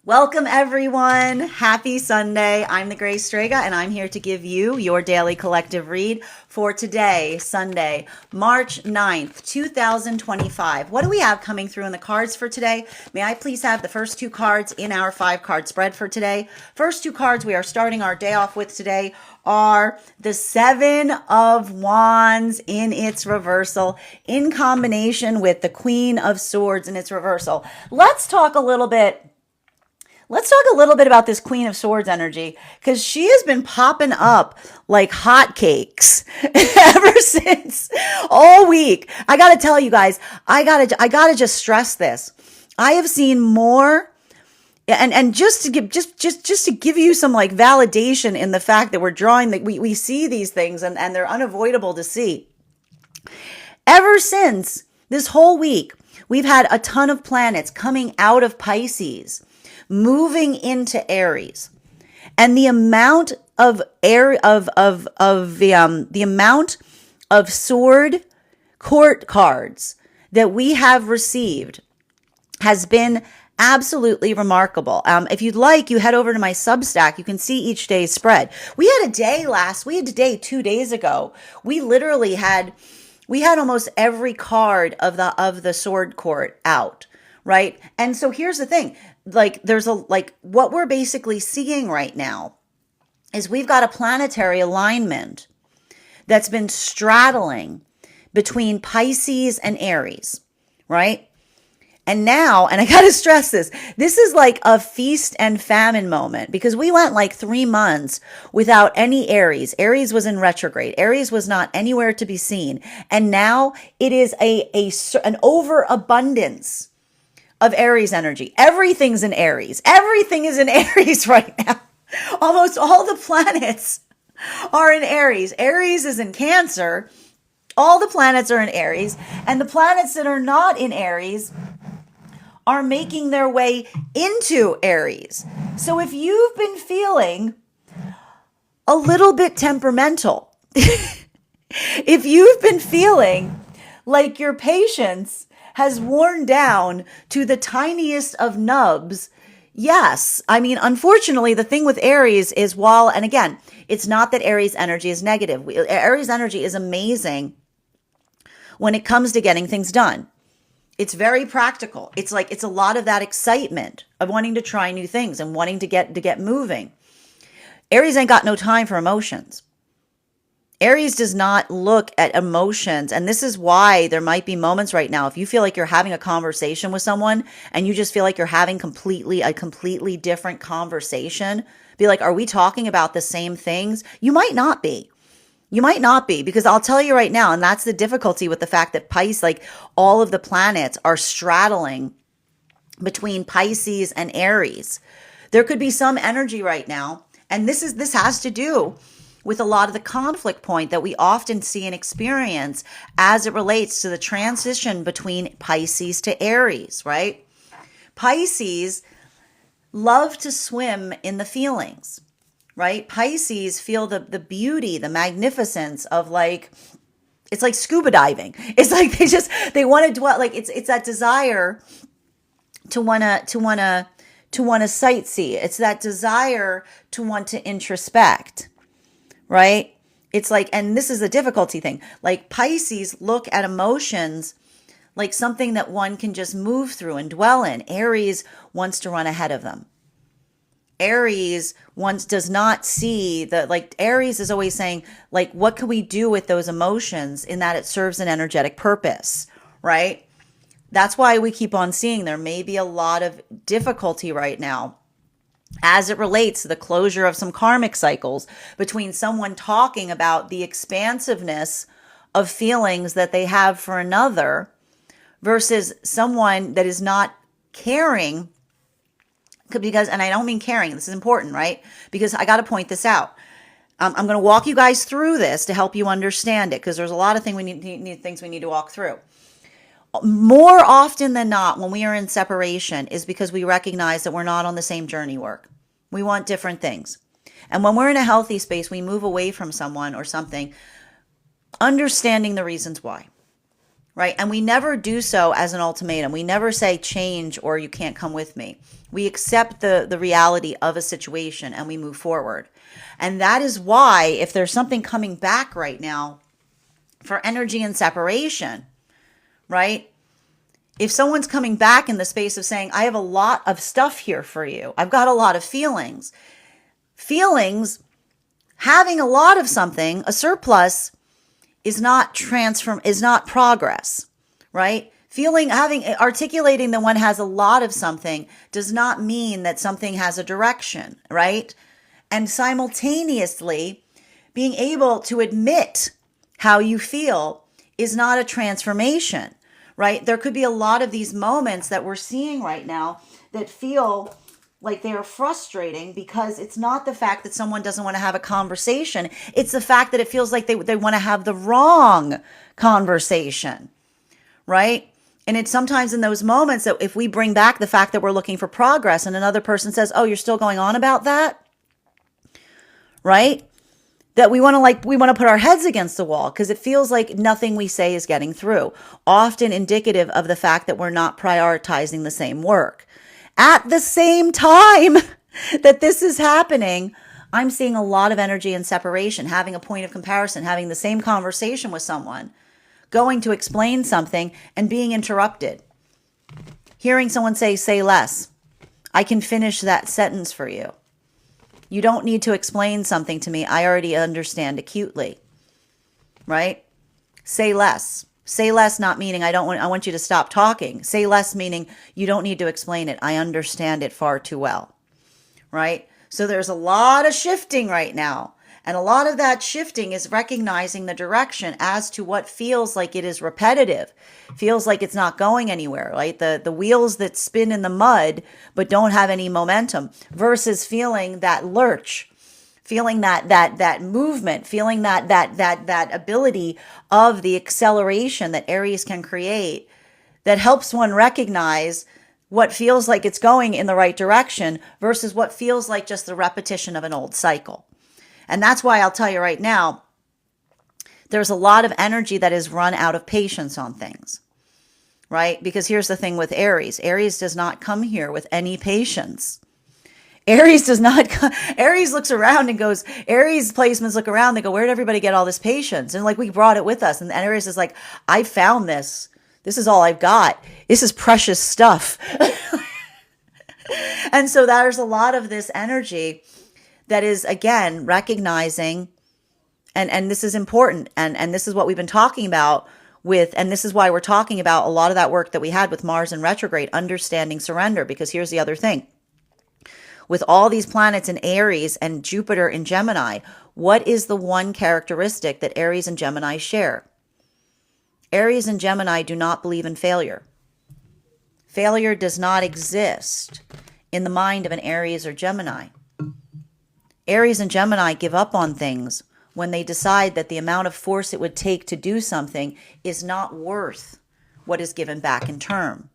Welcome, everyone. Happy Sunday. I'm the Grace Strega, and I'm here to give you your daily collective read for today, Sunday, March 9th, 2025. What do we have coming through in the cards for today? May I please have the first two cards in our 5-card spread for today? First two cards we are starting our day off with today are the Seven of Wands in its reversal in combination with the Queen of Swords in its reversal. Let's talk a little bit about this Queen of Swords energy, because she has been popping up like hotcakes ever since all week. I got to tell you guys, I got to just stress this. I have seen more, and just to give you some like validation in the fact that we're drawing that we see these things and they're unavoidable to see. Ever since this whole week, we've had a ton of planets coming out of Pisces, moving into Aries, and the amount of the amount of sword court cards that we have received has been absolutely remarkable. If you'd like, you head over to my Substack. You can see each day's spread. We had a day 2 days ago. We had almost every card of the sword court out, right? And so here's the thing. What we're basically seeing right now is we've got a planetary alignment that's been straddling between Pisces and Aries, right? And now, and I got to stress this is like a feast and famine moment, because we went like 3 months without any Aries. Aries was in retrograde. Aries was not anywhere to be seen. And now it is an overabundance of Aries energy. Everything's in Aries. Everything is in Aries right now. Almost all the planets are in Aries. Aries is in Cancer. All the planets are in Aries. And the planets that are not in Aries are making their way into Aries. So if you've been feeling a little bit temperamental, if you've been feeling like your patience has worn down to the tiniest of nubs, yes. I mean, unfortunately, the thing with Aries is and again, it's not that Aries energy is negative. Aries energy is amazing when it comes to getting things done. It's very practical. It's a lot of that excitement of wanting to try new things and wanting to get moving. Aries ain't got no time for emotions. Aries does not look at emotions. And this is why there might be moments right now, if you feel like you're having a conversation with someone and you just feel like you're having a completely different conversation, be like, are we talking about the same things? You might not be. You might not be, because I'll tell you right now, and that's the difficulty with the fact that Pisces, like all of the planets are straddling between Pisces and Aries. There could be some energy right now, and this has to do with a lot of the conflict point that we often see and experience as it relates to the transition between Pisces to Aries, right? Pisces love to swim in the feelings, right? Pisces feel the beauty, the magnificence of it's like scuba diving. It's like they want to dwell, like it's that desire to want to sightsee. It's that desire to want to introspect. Right? It's like, and this is the difficulty thing. Like Pisces look at emotions like something that one can just move through and dwell in. Aries wants to run ahead of them. Aries does not see Aries is always saying, like, what can we do with those emotions in that it serves an energetic purpose, right? That's why we keep on seeing there may be a lot of difficulty right now as it relates to the closure of some karmic cycles between someone talking about the expansiveness of feelings that they have for another versus someone that is not caring. Because, and I don't mean caring, this is important, right? Because I got to point this out. I'm going to walk you guys through this to help you understand it, because there's a lot of things we need to walk through. More often than not, when we are in separation is because we recognize that we're not on the same journey work. We want different things. And when we're in a healthy space, we move away from someone or something, understanding the reasons why, right? And we never do so as an ultimatum. We never say change or you can't come with me. We accept the reality of a situation and we move forward. And that is why, if there's something coming back right now for energy and separation, right? If someone's coming back in the space of saying, I have a lot of stuff here for you, I've got a lot of feelings. Feelings, having a lot of something, a surplus, is not progress, right? Articulating that one has a lot of something does not mean that something has a direction, right? And simultaneously, being able to admit how you feel is not a transformation, right? There could be a lot of these moments that we're seeing right now that feel like they are frustrating because it's not the fact that someone doesn't want to have a conversation. It's the fact that it feels like they want to have the wrong conversation, right? And it's sometimes in those moments that if we bring back the fact that we're looking for progress and another person says, oh, you're still going on about that, right? That we want to put our heads against the wall because it feels like nothing we say is getting through. Often indicative of the fact that we're not prioritizing the same work. At the same time that this is happening, I'm seeing a lot of energy and separation, having a point of comparison, having the same conversation with someone, going to explain something and being interrupted. Hearing someone say less. I can finish that sentence for you. You don't need to explain something to me. I already understand acutely, right? Say less. Say less, not meaning I want you to stop talking. Say less, meaning you don't need to explain it. I understand it far too well, right? So there's a lot of shifting right now. And a lot of that shifting is recognizing the direction as to what feels like it is repetitive, feels like it's not going anywhere, right? The wheels that spin in the mud but don't have any momentum versus feeling that lurch, feeling that movement, feeling that ability of the acceleration that Aries can create that helps one recognize what feels like it's going in the right direction versus what feels like just the repetition of an old cycle. And that's why I'll tell you right now, there's a lot of energy that is run out of patience on things, right? Because here's the thing with Aries. Aries does not come here with any patience. Aries looks around and goes, Aries placements look around, they go, where did everybody get all this patience? And like, we brought it with us. And Aries is like, I found this. This is all I've got. This is precious stuff. And so there's a lot of this energy that is, again, recognizing, and this is important, and this is what we've been talking about and this is why we're talking about a lot of that work that we had with Mars in retrograde, understanding surrender, because here's the other thing. With all these planets in Aries and Jupiter in Gemini, what is the one characteristic that Aries and Gemini share? Aries and Gemini do not believe in failure. Failure does not exist in the mind of an Aries or Gemini. Aries and Gemini give up on things when they decide that the amount of force it would take to do something is not worth what is given back in turn,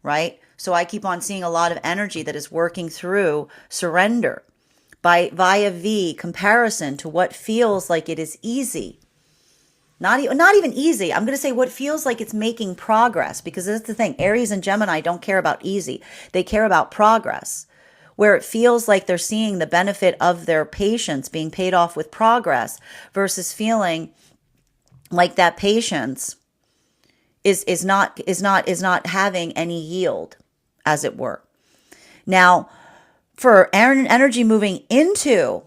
right? So I keep on seeing a lot of energy that is working through surrender via comparison to what feels like it is easy. Not even easy. I'm going to say what feels like it's making progress, because that's the thing. Aries and Gemini don't care about easy. They care about progress. Where it feels like they're seeing the benefit of their patience being paid off with progress versus feeling like that patience is not having any yield, as it were. Now, for energy moving into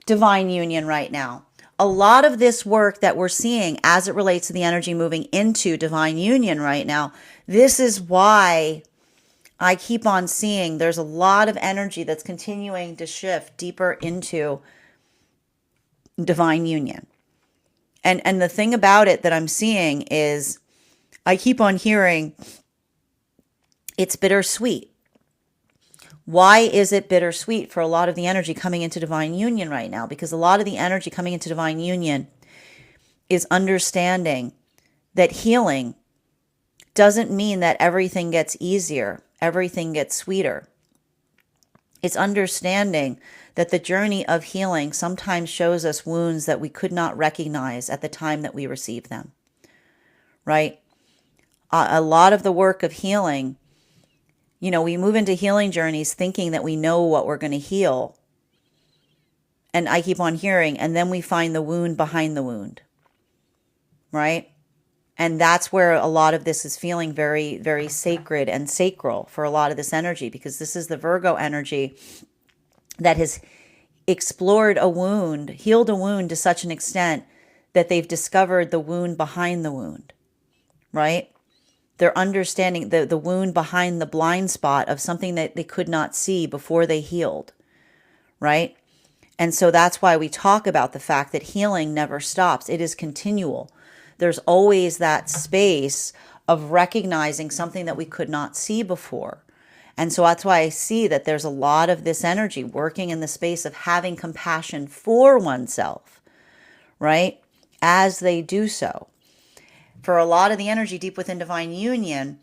divine union right now, a lot of this work that we're seeing as it relates to the energy moving into divine union right now, this is why I keep on seeing there's a lot of energy that's continuing to shift deeper into divine union. And the thing about it that I'm seeing is I keep on hearing it's bittersweet. Why is it bittersweet for a lot of the energy coming into divine union right now? Because a lot of the energy coming into divine union is understanding that healing doesn't mean that everything gets easier, everything gets sweeter. It's understanding that the journey of healing sometimes shows us wounds that we could not recognize at the time that we received them, right? a lot of the work of healing, we move into healing journeys thinking that we know what we're going to heal. And I keep on hearing, and then we find the wound behind the wound, right? And that's where a lot of this is feeling very, very sacred and sacral for a lot of this energy, because this is the Virgo energy that has explored a wound, healed a wound to such an extent that they've discovered the wound behind the wound, right? They're understanding the wound behind the blind spot of something that they could not see before they healed, right? And so that's why we talk about the fact that healing never stops. It is continual. There's always that space of recognizing something that we could not see before. And so that's why I see that there's a lot of this energy working in the space of having compassion for oneself, right? As they do so. For a lot of the energy deep within divine union,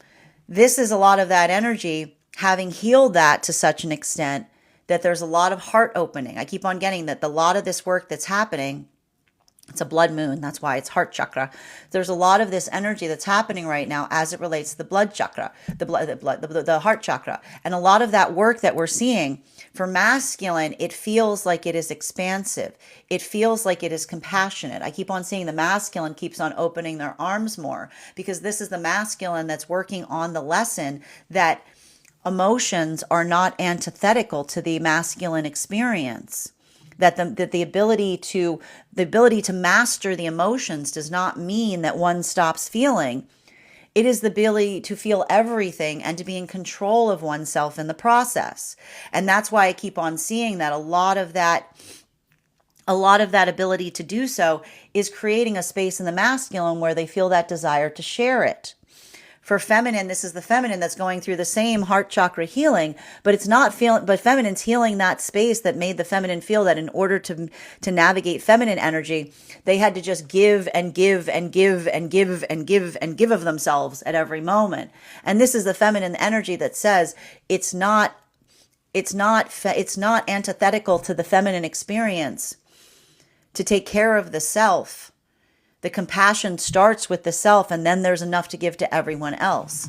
this is a lot of that energy having healed that to such an extent that there's a lot of heart opening. I keep on getting that a lot of this work that's happening, it's a blood moon. That's why it's heart chakra. There's a lot of this energy that's happening right now as it relates to the blood chakra, the heart chakra. And a lot of that work that we're seeing for masculine, it feels like it is expansive. It feels like it is compassionate. I keep on seeing the masculine keeps on opening their arms more, because this is the masculine that's working on the lesson that emotions are not antithetical to the masculine experience. That the ability to master the emotions does not mean that one stops feeling. It is the ability to feel everything and to be in control of oneself in the process. And that's why I keep on seeing that a lot of that ability to do so is creating a space in the masculine where they feel that desire to share it. For feminine, this is the feminine that's going through the same heart chakra healing, but it's not feeling, but feminine's healing that space that made the feminine feel that in order to navigate feminine energy, they had to just give and give and give and give and give and give of themselves at every moment. And this is the feminine energy that says it's not antithetical to the feminine experience to take care of the self. The compassion starts with the self, and then there's enough to give to everyone else.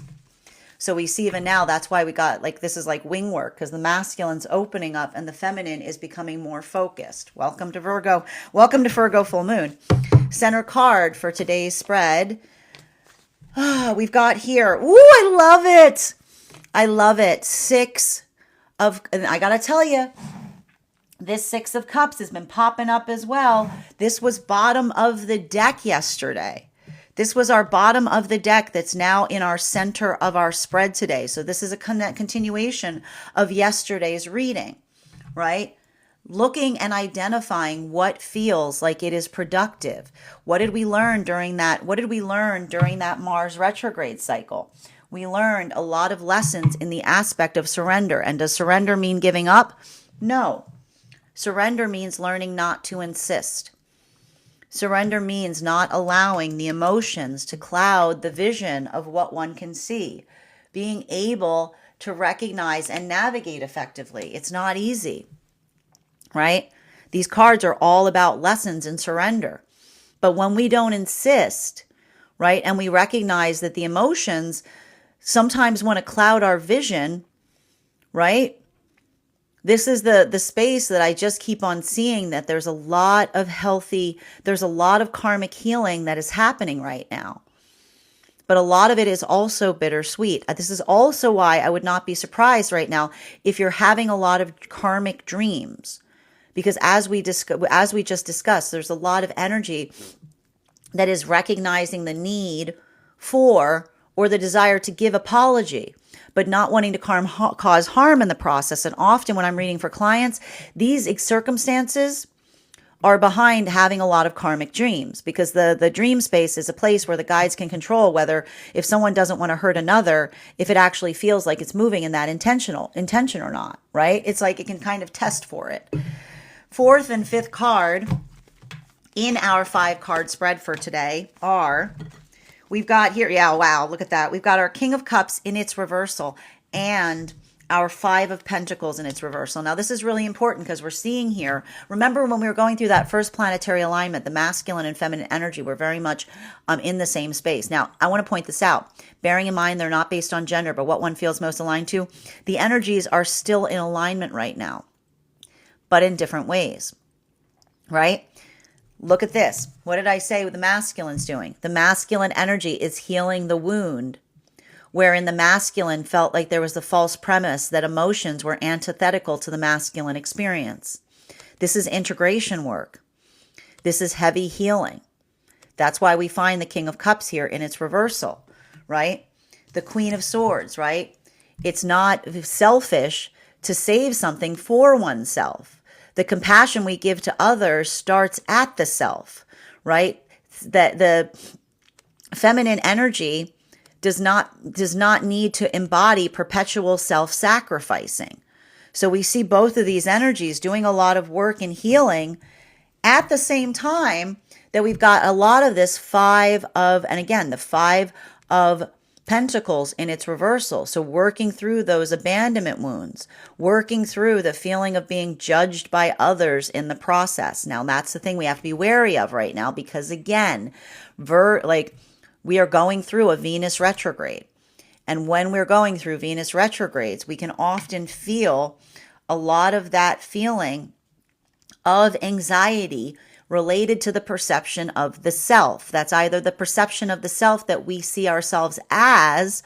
So we see even now, that's why we got this is like wing work, because the masculine's opening up and the feminine is becoming more focused. Welcome to Virgo. Welcome to Virgo full moon. Center card for today's spread. We've got here. Ooh, I love it. I love it. And I got to tell you, this 6 of Cups has been popping up as well. This was bottom of the deck yesterday. This was our bottom of the deck that's now in our center of our spread today. So this is a continuation of yesterday's reading, right? Looking and identifying what feels like it is productive. What did we learn during that? What did we learn during that Mars retrograde cycle? We learned a lot of lessons in the aspect of surrender. And does surrender mean giving up? No. Surrender means learning not to insist. Surrender means not allowing the emotions to cloud the vision of what one can see. Being able to recognize and navigate effectively. It's not easy, right? These cards are all about lessons in surrender. But when we don't insist, right, and we recognize that the emotions sometimes want to cloud our vision, right? This is the space that I just keep on seeing, that there's a lot of karmic healing that is happening right now. But a lot of it is also bittersweet. This is also why I would not be surprised right now if you're having a lot of karmic dreams. Because as we just discussed, there's a lot of energy that is recognizing the need for or the desire to give apology, but not wanting to cause harm in the process. And often when I'm reading for clients, these circumstances are behind having a lot of karmic dreams, because the dream space is a place where the guides can control whether, if someone doesn't want to hurt another, if it actually feels like it's moving in that intention or not, right? It's like it can kind of test for it. 4th and 5th card in our 5-card spread for today are... We've got here, yeah, wow, look at that. We've got our King of Cups in its reversal and our Five of Pentacles in its reversal. Now, this is really important because we're seeing here, remember when we were going through that first planetary alignment, the masculine and feminine energy were very much in the same space. Now, I want to point this out, bearing in mind they're not based on gender, but what one feels most aligned to. The energies are still in alignment right now, but in different ways, right? Look at this. What did I say the masculine's doing? The masculine energy is healing the wound, wherein the masculine felt like there was the false premise that emotions were antithetical to the masculine experience. This is integration work. This is heavy healing. That's why we find the King of Cups here in its reversal, right? The Queen of Swords, right? It's not selfish to save something for oneself. The compassion we give to others starts at the self, right? That the feminine energy does not need to embody perpetual self-sacrificing. So we see both of these energies doing a lot of work and healing at the same time that we've got a lot of this the Five of Pentacles in its reversal. So working through those abandonment wounds, working through the feeling of being judged by others in the process. Now, that's the thing we have to be wary of right now, because again, we are going through a Venus retrograde. And when we're going through Venus retrogrades, we can often feel a lot of that feeling of anxiety related to the perception of the self. That's either the perception of the self that we see ourselves as,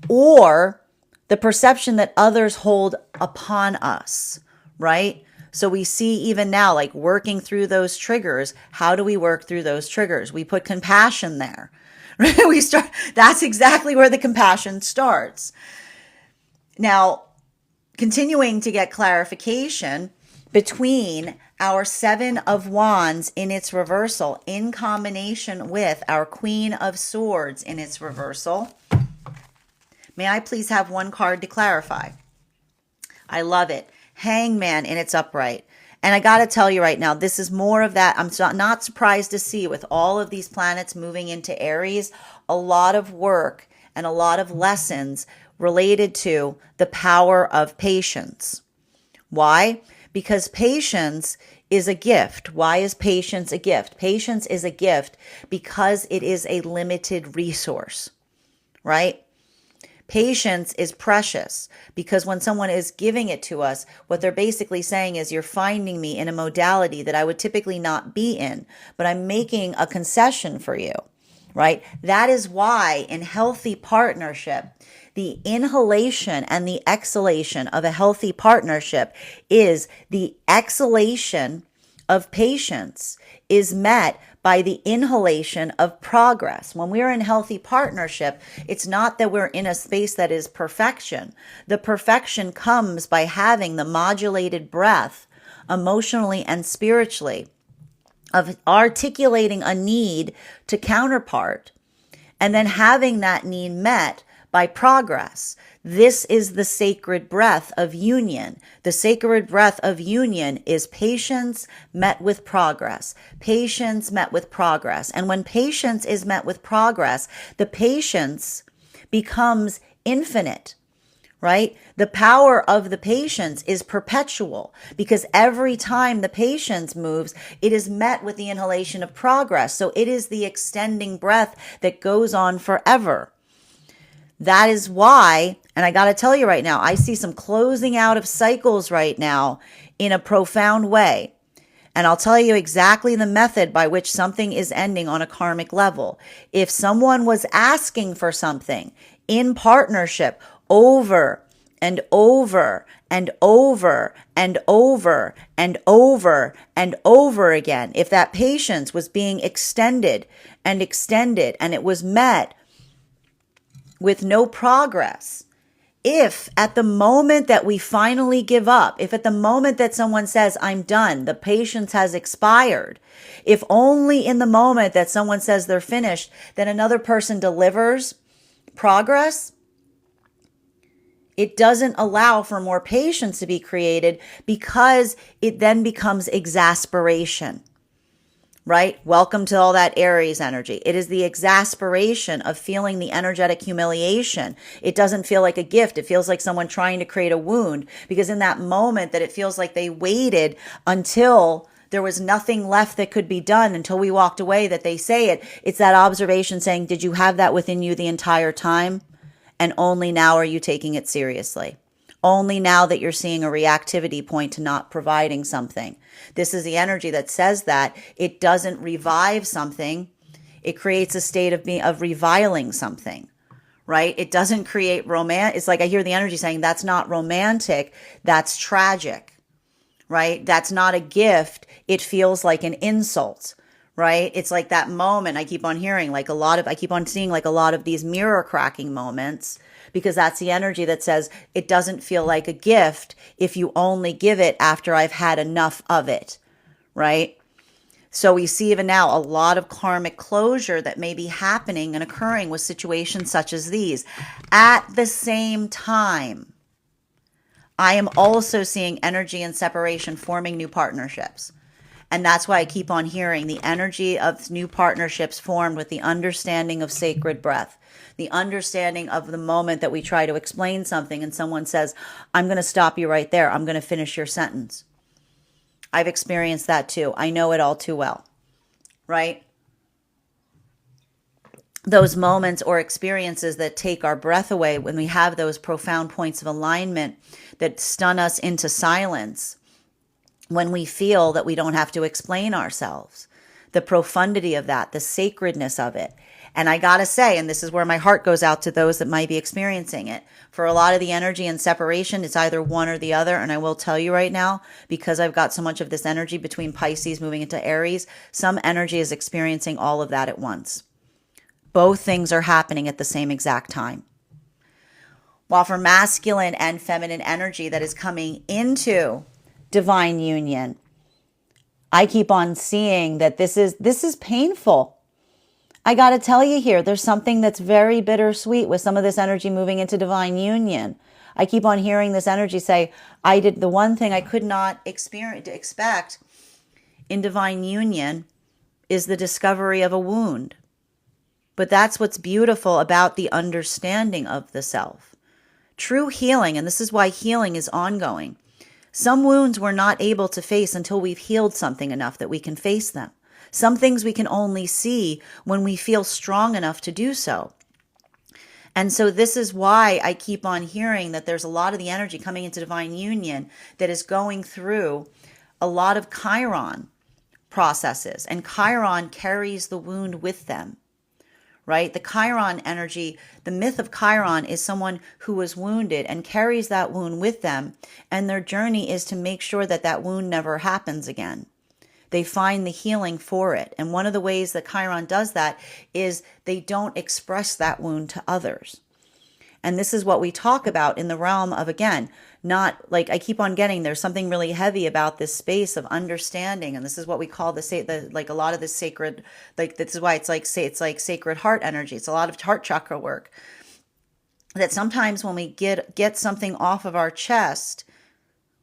or the perception that others hold upon us, right? So we see even now, like working through those triggers. How do we work through those triggers? We put compassion there. That's exactly where the compassion starts. Now, continuing to get clarification between our Seven of Wands in its reversal in combination with our Queen of Swords in its reversal. May I please have one card to clarify? I love it. Hangman in its upright. And I got to tell you right now, this is more of that. I'm not surprised to see with all of these planets moving into Aries, a lot of work and a lot of lessons related to the power of patience. Why? Because patience is a gift. Why is patience a gift? Patience is a gift because it is a limited resource, right? Patience is precious because when someone is giving it to us, what they're basically saying is, you're finding me in a modality that I would typically not be in, but I'm making a concession for you, right? That is why in healthy partnership, the inhalation and the exhalation of a healthy partnership is the exhalation of patience is met by the inhalation of progress. When we're in healthy partnership, it's not that we're in a space that is perfection. The perfection comes by having the modulated breath emotionally and spiritually of articulating a need to counterpart and then having that need met by progress. This is the sacred breath of union. The sacred breath of union is patience met with progress. Patience met with progress. And when patience is met with progress, the patience becomes infinite, right? The power of the patience is perpetual because every time the patience moves, it is met with the inhalation of progress. So it is the extending breath that goes on forever. That is why, and I got to tell you right now, I see some closing out of cycles right now in a profound way. And I'll tell you exactly the method by which something is ending on a karmic level. If someone was asking for something in partnership over and over and over and over and over and over again, if that patience was being extended and it was met with no progress, if at the moment that we finally give up, if at the moment that someone says, I'm done, the patience has expired, if only in the moment that someone says they're finished, then another person delivers progress, it doesn't allow for more patience to be created because it then becomes exasperation, right? Welcome to all that Aries energy. It is the exasperation of feeling the energetic humiliation. It doesn't feel like a gift. It feels like someone trying to create a wound, because in that moment that it feels like they waited until there was nothing left that could be done, until we walked away, that they say it. It's that observation saying, did you have that within you the entire time? And only now are you taking it seriously. Only now that you're seeing a reactivity point to not providing something. This is the energy that says that it doesn't revive something. It creates a state of reviling something, right? It doesn't create romance. It's like I hear the energy saying that's not romantic. That's tragic, right? That's not a gift. It feels like an insult, right? It's like that moment I keep on hearing, I keep on seeing like a lot of these mirror cracking moments, because that's the energy that says it doesn't feel like a gift if you only give it after I've had enough of it, right? So we see even now a lot of karmic closure that may be happening and occurring with situations such as these. At the same time, I am also seeing energy and separation forming new partnerships. And that's why I keep on hearing the energy of new partnerships formed with the understanding of sacred breath, the understanding of the moment that we try to explain something and someone says, I'm going to stop you right there. I'm going to finish your sentence. I've experienced that too. I know it all too well, right? Those moments or experiences that take our breath away when we have those profound points of alignment that stun us into silence, when we feel that we don't have to explain ourselves, the profundity of that, the sacredness of it. And I gotta say, and this is where my heart goes out to those that might be experiencing it, for a lot of the energy and separation, it's either one or the other. And I will tell you right now, because I've got so much of this energy between Pisces moving into Aries, some energy is experiencing all of that at once. Both things are happening at the same exact time. While for masculine and feminine energy that is coming into divine union, I keep on seeing that this is painful. I got to tell you here, there's something that's very bittersweet with some of this energy moving into divine union. I keep on hearing this energy say, I did the one thing I could not expect in divine union is the discovery of a wound. But that's what's beautiful about the understanding of the self. True healing, and this is why healing is ongoing. Some wounds we're not able to face until we've healed something enough that we can face them. Some things we can only see when we feel strong enough to do so. And so this is why I keep on hearing that there's a lot of the energy coming into divine union that is going through a lot of Chiron processes. And Chiron carries the wound with them. Right? The Chiron energy, the myth of Chiron is someone who was wounded and carries that wound with them. And their journey is to make sure that that wound never happens again. They find the healing for it. And one of the ways that Chiron does that is they don't express that wound to others. And this is what we talk about in the realm of, again, not like I keep on getting, there's something really heavy about this space of understanding. And this is what we call the like a lot of this sacred, like this is why it's like sacred heart energy. It's a lot of heart chakra work. That sometimes when we get something off of our chest,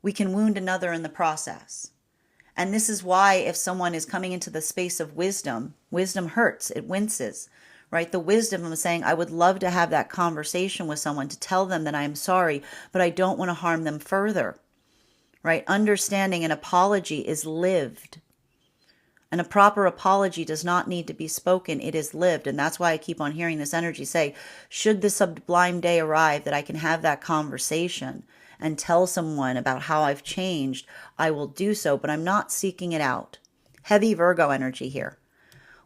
we can wound another in the process. And this is why if someone is coming into the space of wisdom, wisdom hurts, it winces. Right? The wisdom of saying, I would love to have that conversation with someone to tell them that I am sorry, but I don't want to harm them further. Right? Understanding an apology is lived. And a proper apology does not need to be spoken. It is lived. And that's why I keep on hearing this energy say, should the sublime day arrive that I can have that conversation and tell someone about how I've changed, I will do so, but I'm not seeking it out. Heavy Virgo energy here.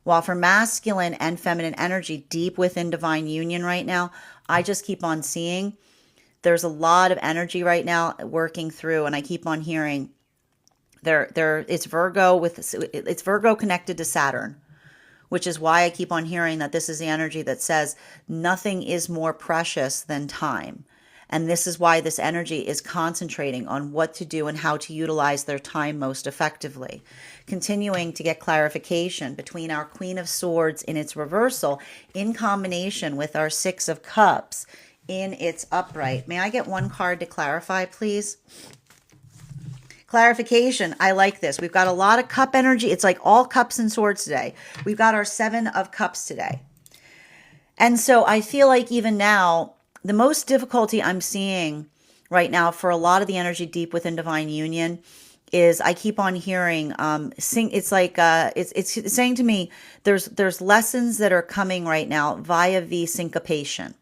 While for masculine and feminine energy deep within divine union right now, I just keep on seeing there's a lot of energy right now working through, and I keep on hearing it's Virgo connected to Saturn, which is why I keep on hearing that this is the energy that says nothing is more precious than time. And this is why this energy is concentrating on what to do and how to utilize their time most effectively. Continuing to get clarification between our Queen of Swords in its reversal in combination with our Six of Cups in its upright. May I get one card to clarify, please? Clarification. I like this. We've got a lot of cup energy. It's like all cups and swords today. We've got our 7 of cups today. And so I feel like even now, the most difficulty I'm seeing right now for a lot of the energy deep within divine union is I keep on hearing it's like it's saying to me there's lessons that are coming right now via the syncopation.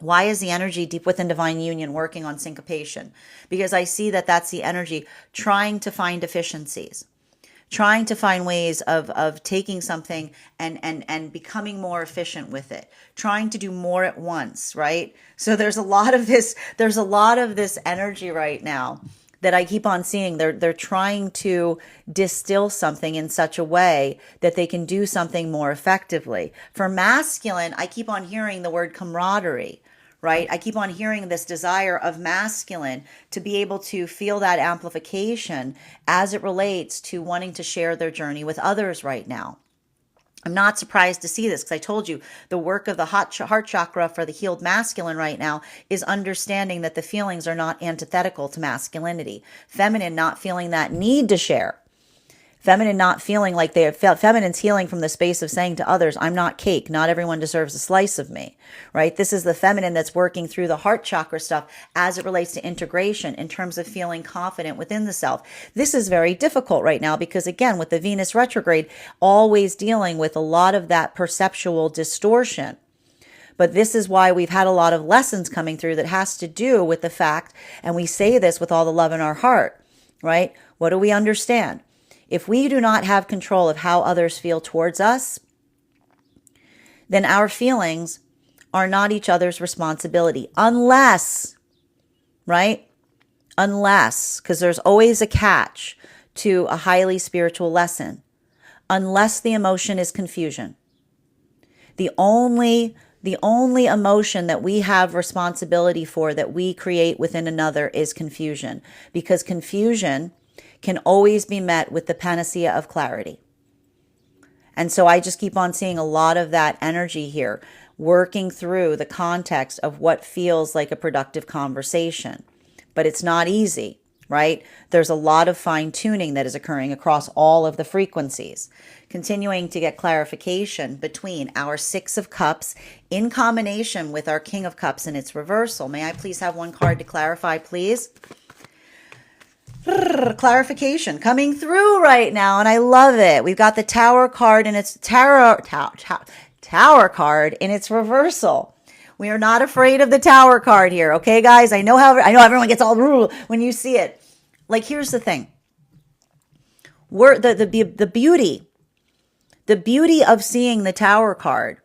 Why is the energy deep within divine union working on syncopation? Because I see that that's the energy trying to find efficiencies, trying to find ways of taking something and becoming more efficient with it, trying to do more at once, right? So there's a lot of this energy right now that I keep on seeing. They're trying to distill something in such a way that they can do something more effectively. For masculine, I keep on hearing the word camaraderie, right? I keep on hearing this desire of masculine to be able to feel that amplification as it relates to wanting to share their journey with others right now. I'm not surprised to see this because I told you the work of the heart chakra for the healed masculine right now is understanding that the feelings are not antithetical to masculinity. Feminine not feeling that need to share. Feminine not feeling like they have felt. Feminine's healing from the space of saying to others, I'm not cake. Not everyone deserves a slice of me, right? This is the feminine that's working through the heart chakra stuff as it relates to integration in terms of feeling confident within the self. This is very difficult right now because, again, with the Venus retrograde, always dealing with a lot of that perceptual distortion. But this is why we've had a lot of lessons coming through that has to do with the fact, and we say this with all the love in our heart, right? What do we understand? If we do not have control of how others feel towards us, then our feelings are not each other's responsibility. Unless, right? Unless, because there's always a catch to a highly spiritual lesson. Unless the emotion is confusion. The only emotion that we have responsibility for that we create within another is confusion. Because confusion can always be met with the panacea of clarity. And so I just keep on seeing a lot of that energy here, working through the context of what feels like a productive conversation. But it's not easy, right? There's a lot of fine tuning that is occurring across all of the frequencies. Continuing to get clarification between our 6 of Cups in combination with our King of Cups in its reversal. May I please have one card to clarify, please? Clarification coming through right now, and I love it. We've got the Tower card and its Tower card in its reversal. We are not afraid of the Tower card here, okay, guys? I know everyone gets all when you see it. Like, here's the thing: the beauty of seeing the Tower card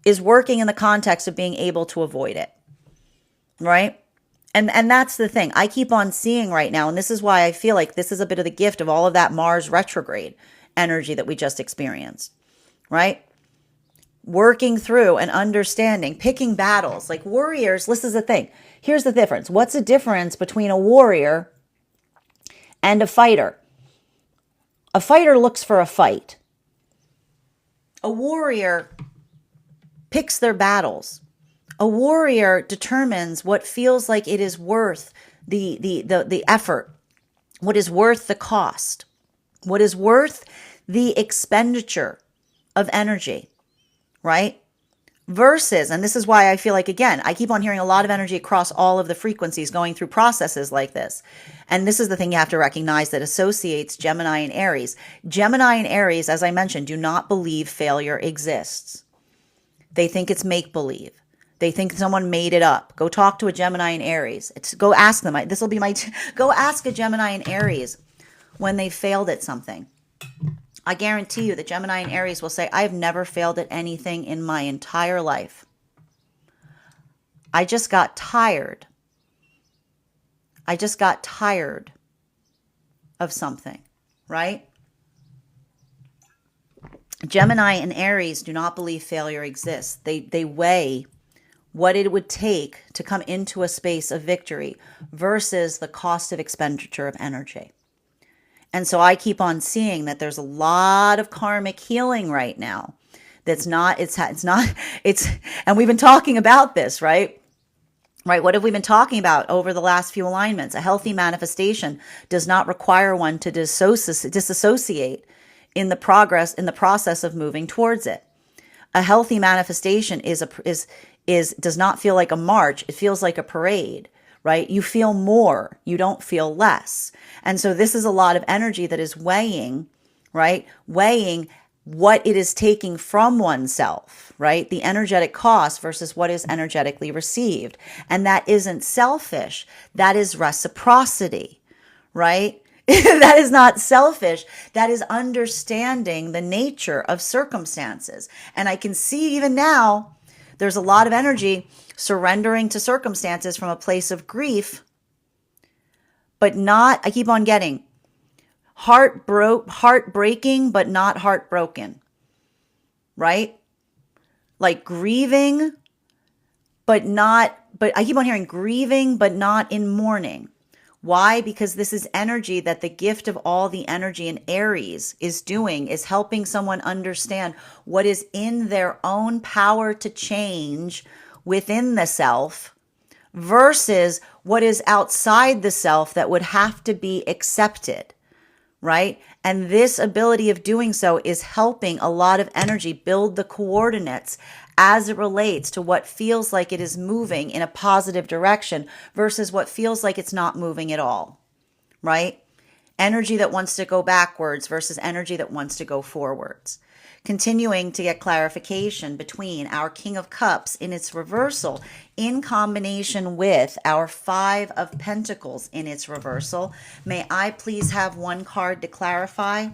is working in the context of being able to avoid it, right? And that's the thing I keep on seeing right now. And this is why I feel like this is a bit of the gift of all of that Mars retrograde energy that we just experienced, right? Working through and understanding, picking battles. Like warriors, this is the thing. Here's the difference. What's the difference between a warrior and a fighter? A fighter looks for a fight. A warrior picks their battles. A warrior determines what feels like it is worth the effort, what is worth the cost, what is worth the expenditure of energy, right? Versus, and this is why I feel like, again, I keep on hearing a lot of energy across all of the frequencies going through processes like this. And this is the thing you have to recognize that associates Gemini and Aries. Gemini and Aries, as I mentioned, do not believe failure exists. They think it's make-believe. They think someone made it up. Go talk to a Gemini and Aries. Go ask them. This will be go ask a Gemini and Aries when they failed at something. I guarantee you that Gemini and Aries will say, I've never failed at anything in my entire life. I just got tired. I just got tired of something, right? Gemini and Aries do not believe failure exists. They weigh what it would take to come into a space of victory versus the cost of expenditure of energy. And so I keep on seeing that there's a lot of karmic healing right now. And we've been talking about this, right? right? What have we been talking about over the last few alignments? A healthy manifestation does not require one to disassociate in the process of moving towards it. A healthy manifestation does not feel like a march. It feels like a parade, right? You feel more, you don't feel less. And so this is a lot of energy that is weighing, right? Weighing what it is taking from oneself, right? The energetic cost versus what is energetically received. And that isn't selfish. That is reciprocity, right? That is not selfish. That is understanding the nature of circumstances. And I can see even now, there's a lot of energy surrendering to circumstances from a place of grief, but not, I keep on getting heartbreaking, but not heartbroken, right? Like grieving, but I keep on hearing grieving, but not in mourning. Why? Because this is energy that the gift of all the energy in Aries is doing, is helping someone understand what is in their own power to change within the self versus what is outside the self that would have to be accepted, right? And this ability of doing so is helping a lot of energy build the coordinates as it relates to what feels like it is moving in a positive direction versus what feels like it's not moving at all, right? Energy that wants to go backwards versus energy that wants to go forwards. Continuing to get clarification between our King of Cups in its reversal in combination with our Five of Pentacles in its reversal. May I please have one card to clarify?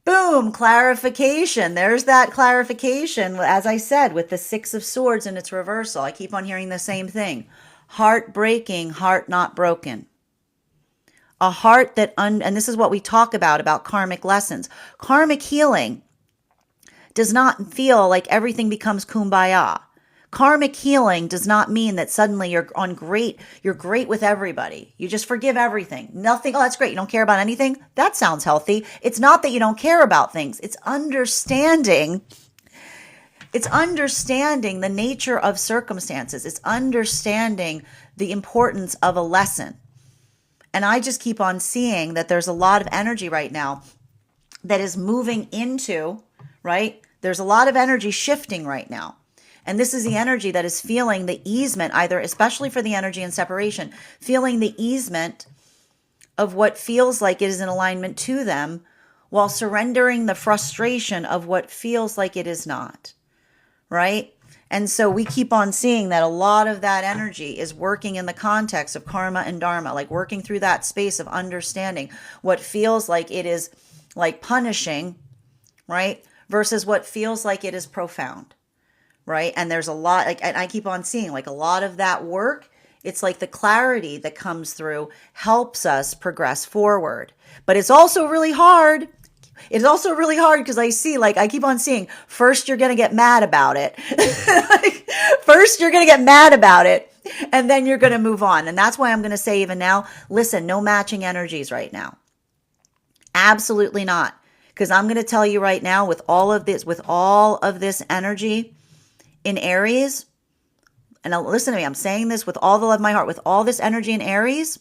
Boom, clarification. There's that clarification, as I said, with the Six of Swords in its reversal. I keep on hearing the same thing. Heartbreaking, heart not broken. A heart that, and this is what we talk about karmic lessons. Karmic healing does not feel like everything becomes kumbaya. Karmic healing does not mean that suddenly you're great with everybody. You just forgive everything. Nothing, oh, that's great. You don't care about anything? That sounds healthy. It's not that you don't care about things. It's understanding the nature of circumstances. It's understanding the importance of a lesson. And I just keep on seeing that there's a lot of energy right now that is moving into, right? There's a lot of energy shifting right now. And this is the energy that is feeling the easement, either, especially for the energy in separation, feeling the easement of what feels like it is in alignment to them while surrendering the frustration of what feels like it is not, right? And so we keep on seeing that a lot of that energy is working in the context of karma and dharma, like working through that space of understanding what feels like it is like punishing, right? Versus what feels like it is profound, right? And there's a lot, like, and I keep on seeing like a lot of that work. It's like the clarity that comes through helps us progress forward. But it's also really hard. It's also really hard because I see, like, I keep on seeing, first you're going to get mad about it. First you're going to get mad about it, and then you're going to move on. And that's why I'm going to say even now, listen, no matching energies right now. Absolutely not. Because I'm going to tell you right now, with all of this energy in Aries, and now listen to me, I'm saying this with all the love of my heart, with all this energy in Aries,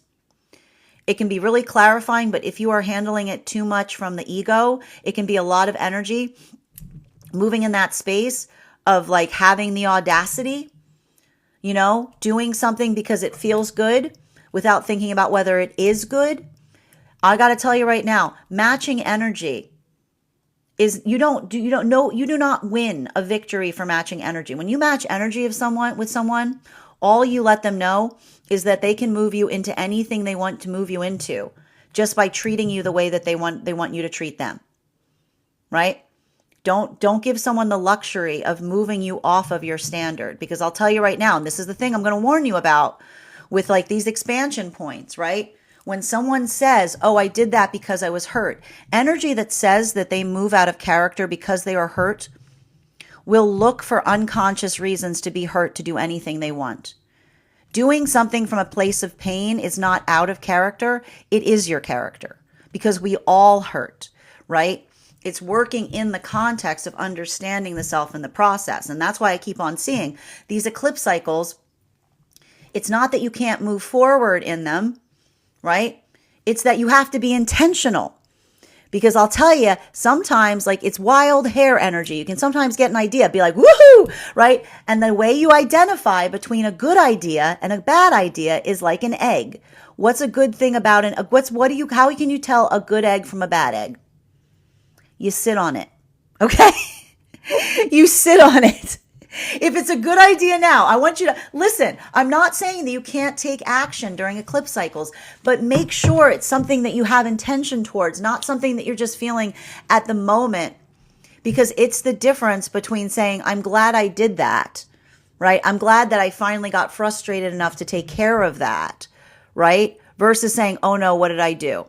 it can be really clarifying, but if you are handling it too much from the ego, it can be a lot of energy moving in that space of like having the audacity, you know, doing something because it feels good without thinking about whether it is good. I got to tell you right now, matching energy is you do not win a victory for matching energy. When you match energy with someone, all you let them know is that they can move you into anything they want to move you into just by treating you the way that they want you to treat them. Right? Don't give someone the luxury of moving you off of your standard, because I'll tell you right now, and this is the thing I'm going to warn you about with like these expansion points, right? When someone says, oh, I did that because I was hurt, energy that says that they move out of character because they are hurt will look for unconscious reasons to be hurt to do anything they want. Doing something from a place of pain is not out of character. It is your character, because we all hurt, right? It's working in the context of understanding the self in the process. And that's why I keep on seeing these eclipse cycles It's not that you can't move forward in them, right? It's that you have to be intentional. Because I'll tell you, sometimes like it's wild hair energy. You can sometimes get an idea, be like, woohoo, right? And the way you identify between a good idea and a bad idea is like an egg. What's a good thing about how can you tell a good egg from a bad egg? You sit on it. Okay? You sit on it. If it's a good idea now, I want you to listen. I'm not saying that you can't take action during eclipse cycles, but make sure it's something that you have intention towards, not something that you're just feeling at the moment, because it's the difference between saying, I'm glad I did that, right? I'm glad that I finally got frustrated enough to take care of that, right? Versus saying, oh no, what did I do?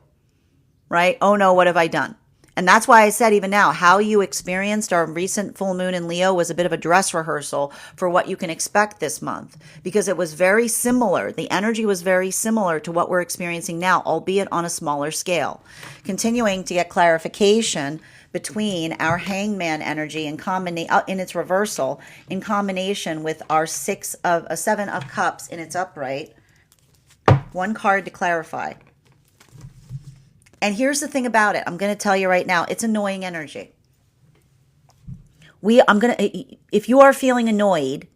Right? Oh no, what have I done? And that's why I said even now, how you experienced our recent full moon in Leo was a bit of a dress rehearsal for what you can expect this month, because it was very similar. The energy was very similar to what we're experiencing now, albeit on a smaller scale. Continuing to get clarification between our hangman energy in its reversal in combination with our seven of cups in its upright. One card to clarify. And here's the thing about it. I'm going to tell you right now, it's annoying energy. If you are feeling annoyed,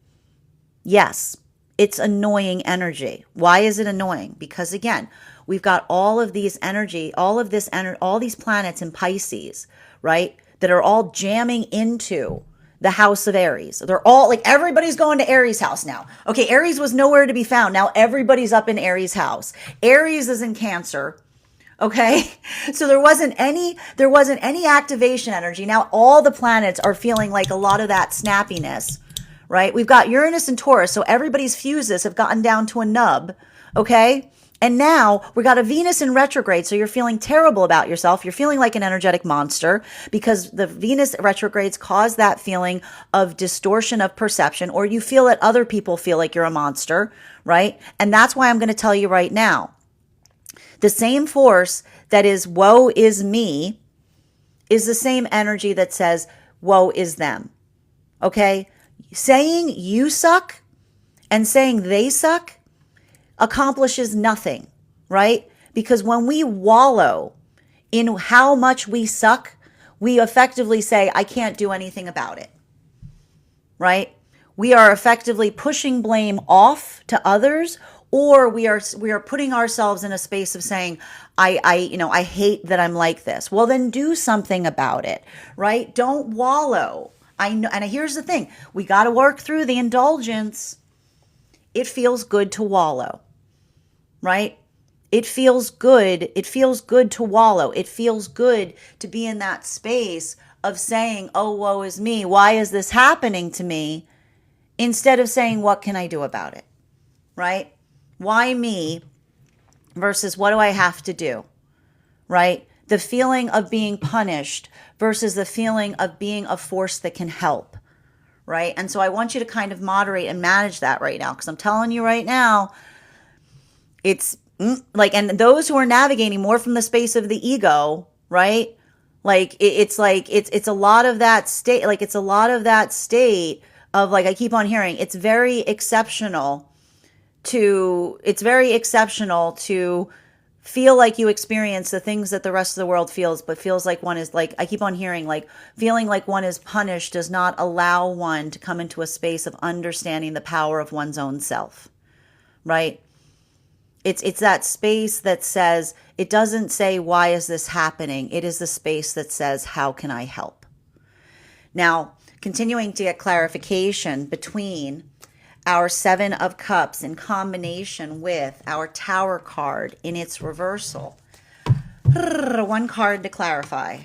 yes, it's annoying energy. Why is it annoying? Because again, we've got all of these energy, all these planets in Pisces, right? That are all jamming into the house of Aries. They're all like, everybody's going to Aries house now. Okay. Aries was nowhere to be found. Now everybody's up in Aries house. Aries is in Cancer. Okay. So there wasn't any activation energy. Now all the planets are feeling like a lot of that snappiness, right? We've got Uranus and Taurus. So everybody's fuses have gotten down to a nub. Okay. And now we got a Venus in retrograde. So you're feeling terrible about yourself. You're feeling like an energetic monster because the Venus retrogrades cause that feeling of distortion of perception, or you feel that other people feel like you're a monster, right? And that's why I'm going to tell you right now, the same force that is woe is me is the same energy that says woe is them. Okay? Saying you suck and saying they suck accomplishes nothing, right? Because when we wallow in how much we suck, we effectively say, I can't do anything about it, right? We are effectively pushing blame off to others, or we are putting ourselves in a space of saying, I hate that I'm like this. Well, then do something about it, right? Don't wallow. I know, and here's the thing: we got to work through the indulgence. It feels good to wallow, right? It feels good. It feels good to wallow. It feels good to be in that space of saying, "Oh, woe is me. Why is this happening to me?" Instead of saying, "What can I do about it?" Right? Why me versus what do I have to do, right? The feeling of being punished versus the feeling of being a force that can help, right? And so I want you to kind of moderate and manage that right now, because I'm telling you right now, it's like, and those who are navigating more from the space of the ego, right? Like it's a lot of that state, like it's a lot of that state of, like, I keep on hearing, it's very exceptional to feel like you experience the things that the rest of the world feels, but feels like one is, like, I keep on hearing, like, feeling like one is punished does not allow one to come into a space of understanding the power of one's own self, right? It's that space that says, it doesn't say, why is this happening? It is the space that says, how can I help? Now, continuing to get clarification between our Seven of Cups in combination with our Tower card in its reversal. One card to clarify.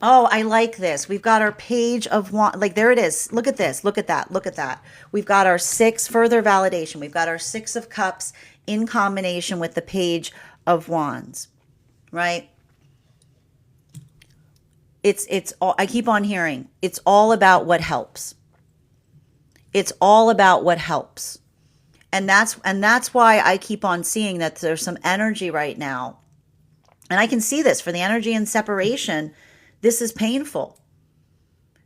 Oh, I like this. We've got our Page of Wands. Like, there it is. Look at this. Look at that. Look at that. We've got our further validation. We've got our Six of Cups in combination with the Page of Wands, right? It's all, I keep on hearing, it's all about what helps. It's all about what helps. And that's why I keep on seeing that there's some energy right now. And I can see this for the energy in separation. This is painful.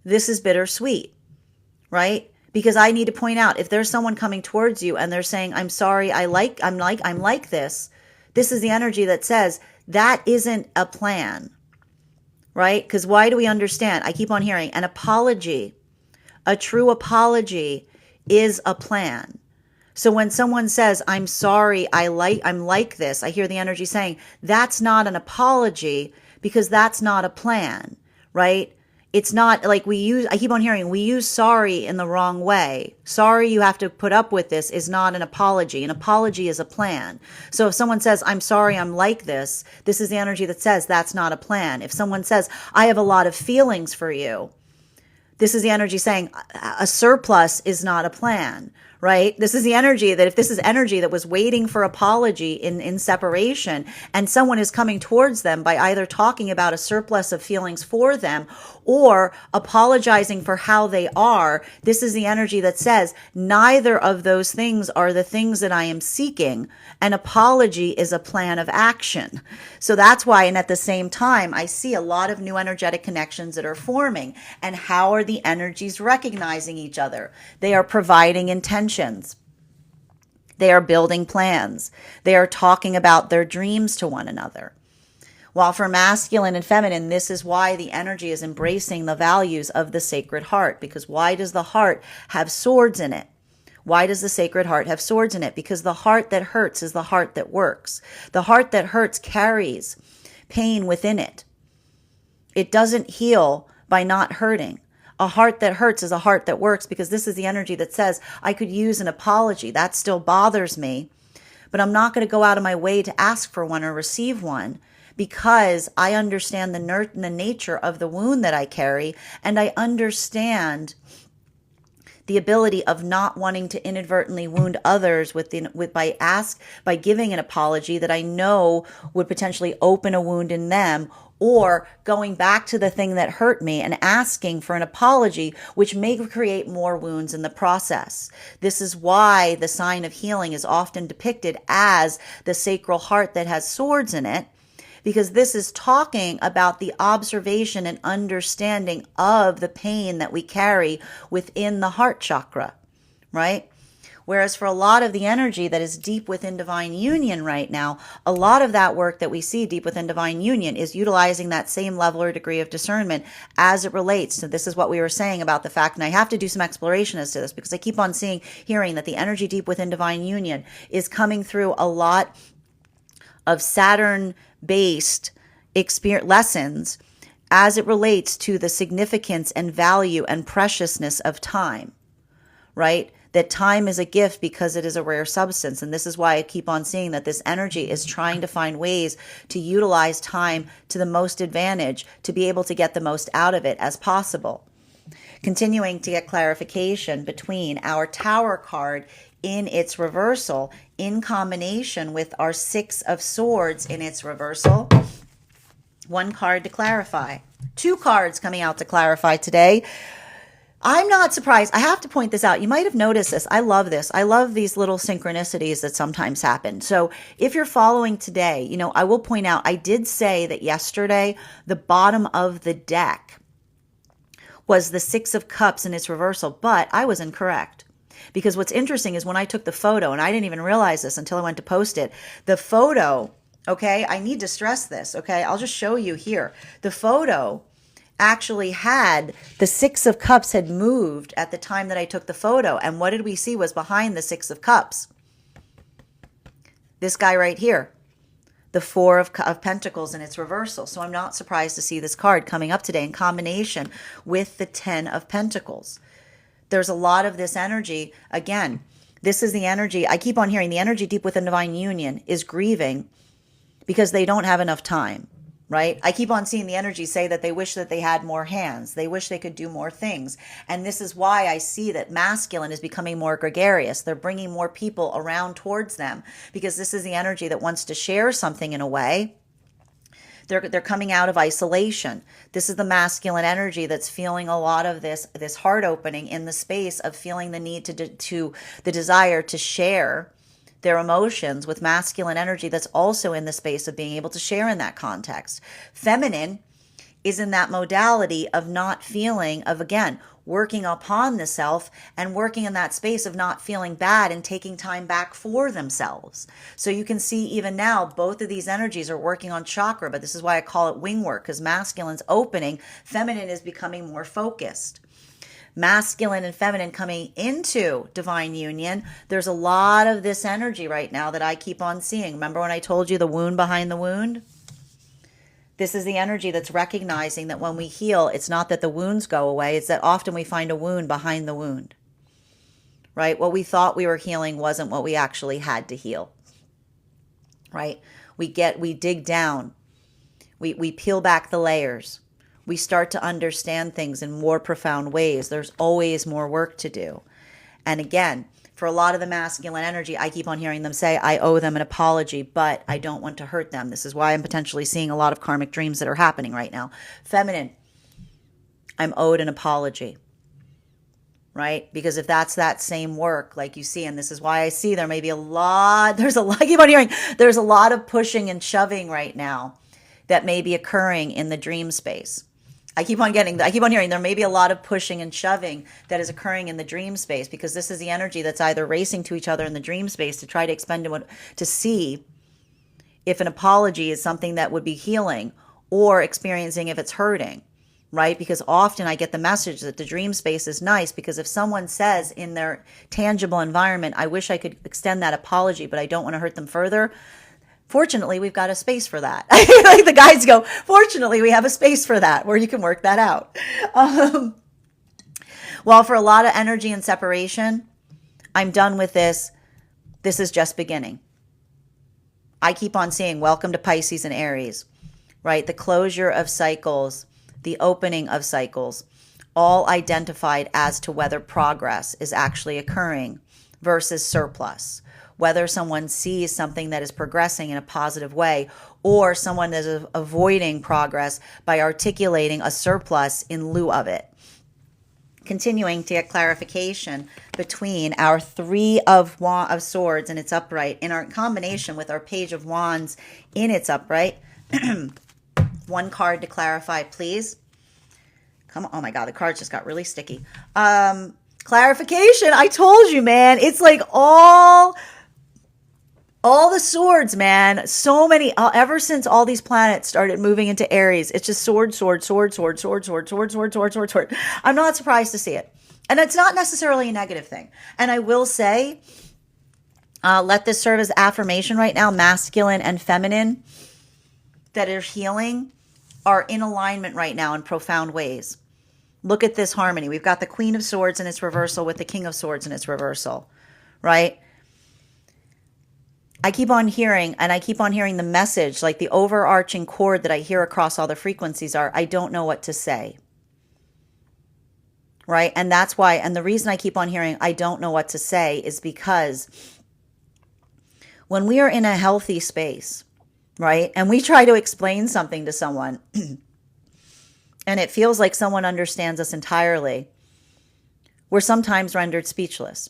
This is bittersweet, right? Because I need to point out, if there's someone coming towards you and they're saying, I'm sorry, I'm like this. This is the energy that says that isn't a plan, right? Because why do we understand? I keep on hearing an apology. A true apology is a plan. So when someone says, I'm sorry, I'm like this, I hear the energy saying, that's not an apology because that's not a plan, right? It's not like I keep on hearing, we use sorry in the wrong way. Sorry, you have to put up with this is not an apology. An apology is a plan. So if someone says, I'm sorry, I'm like this is the energy that says that's not a plan. If someone says, I have a lot of feelings for you, this is the energy saying a surplus is not a plan, right? This is the energy that if this is energy that was waiting for apology in separation and someone is coming towards them by either talking about a surplus of feelings for them or apologizing for how they are, this is the energy that says neither of those things are the things that I am seeking. An apology is a plan of action. So that's why, and at the same time, I see a lot of new energetic connections that are forming. And how are the energies recognizing each other? They are providing intentions. They are building plans. They are talking about their dreams to one another. While for masculine and feminine, this is why the energy is embracing the values of the Sacred Heart. Because why does the heart have swords in it? Why does the Sacred Heart have swords in it? Because the heart that hurts is the heart that works. The heart that hurts carries pain within it. It doesn't heal by not hurting. A heart that hurts is a heart that works, because this is the energy that says, I could use an apology. That still bothers me, but I'm not going to go out of my way to ask for one or receive one, because I understand the nature of the wound that I carry, and I understand the ability of not wanting to inadvertently wound others by giving an apology that I know would potentially open a wound in them, or going back to the thing that hurt me and asking for an apology, which may create more wounds in the process. This is why the sign of healing is often depicted as the sacral heart that has swords in it, because this is talking about the observation and understanding of the pain that we carry within the heart chakra, right? Whereas for a lot of the energy that is deep within divine union right now, a lot of that work that we see deep within divine union is utilizing that same level or degree of discernment as it relates to, this is what we were saying about the fact, and I have to do some exploration as to this, because I keep on hearing that the energy deep within divine union is coming through a lot of Saturn-based lessons as it relates to the significance and value and preciousness of time, right? That time is a gift because it is a rare substance. And this is why I keep on seeing that this energy is trying to find ways to utilize time to the most advantage, to be able to get the most out of it as possible. Continuing to get clarification between our Tower card in its reversal in combination with our Six of Swords in its reversal. One card to clarify. Two cards coming out to clarify today. I'm not surprised. I have to point this out. You might have noticed this. I love this. I love these little synchronicities that sometimes happen. So if you're following today, I will point out, I did say that yesterday, the bottom of the deck was the Six of Cups in its reversal, but I was incorrect. Because what's interesting is when I took the photo, and I didn't even realize this until I went to post it, the photo, okay, I need to stress this, okay? I'll just show you here. The photo actually had the Six of Cups had moved at the time that I took the photo. And what did we see was behind the Six of Cups? This guy right here, the Four of Pentacles in its reversal. So I'm not surprised to see this card coming up today in combination with the Ten of Pentacles. There's a lot of this energy. Again, this is the energy. I keep on hearing the energy deep within divine union is grieving because they don't have enough time. Right? I keep on seeing the energy say that they wish that they had more hands. They wish they could do more things. And this is why I see that masculine is becoming more gregarious. They're bringing more people around towards them, because this is the energy that wants to share something in a way. They're coming out of isolation. This is the masculine energy that's feeling a lot of this heart opening in the space of feeling the need to the desire to share their emotions with masculine energy that's also in the space of being able to share in that context. Feminine is in that modality of not feeling of, again, working upon the self and working in that space of not feeling bad and taking time back for themselves. So you can see even now, both of these energies are working on chakra, but this is why I call it wing work, because masculine's opening, feminine is becoming more focused. Masculine and feminine coming into divine union, there's a lot of this energy right now that I keep on seeing. Remember when I told you the wound behind the wound? This is the energy that's recognizing that when we heal, it's not that the wounds go away, it's that often we find a wound behind the wound, right? What we thought we were healing wasn't what we actually had to heal, right? We dig down, we peel back the layers, we start to understand things in more profound ways. There's always more work to do. And again, for a lot of the masculine energy, I keep on hearing them say, I owe them an apology, but I don't want to hurt them. This is why I'm potentially seeing a lot of karmic dreams that are happening right now. Feminine, I'm owed an apology, right? Because if that's that same work, like you see, and this is why I see there may be I keep on hearing, there's a lot of pushing and shoving right now that may be occurring in the dream space. I keep on hearing there may be a lot of pushing and shoving that is occurring in the dream space, because this is the energy that's either racing to each other in the dream space to try to expend to see if an apology is something that would be healing, or experiencing if it's hurting, right? Because often I get the message that the dream space is nice, because if someone says in their tangible environment, I wish I could extend that apology, but I don't want to hurt them further. Fortunately, we've got a space for that. Like the guides go, fortunately, we have a space for that where you can work that out. While for a lot of energy and separation, I'm done with this. This is just beginning. I keep on seeing welcome to Pisces and Aries, right? The closure of cycles, the opening of cycles, all identified as to whether progress is actually occurring versus surplus. Whether someone sees something that is progressing in a positive way, or someone is avoiding progress by articulating a surplus in lieu of it. Continuing to get clarification between our Three of Swords in its upright, in our combination with our Page of Wands in its upright. One card to clarify, please. Come on. Oh my God, the cards just got really sticky. Clarification. I told you, man. It's like all the swords, man. So many, ever since all these planets started moving into Aries, it's just sword, sword, sword, sword, sword, sword, sword, sword, sword, sword, sword. I'm not surprised to see it. And it's not necessarily a negative thing. And I will say, let this serve as affirmation right now. Masculine and feminine that are healing are in alignment right now in profound ways. Look at this harmony. We've got the Queen of Swords in its reversal with the King of Swords in its reversal, right? I keep on hearing the message, like the overarching chord that I hear across all the frequencies are, I don't know what to say. Right? And that's why, and the reason I keep on hearing, I don't know what to say, is because when we are in a healthy space, right? And we try to explain something to someone and it feels like someone understands us entirely, we're sometimes rendered speechless.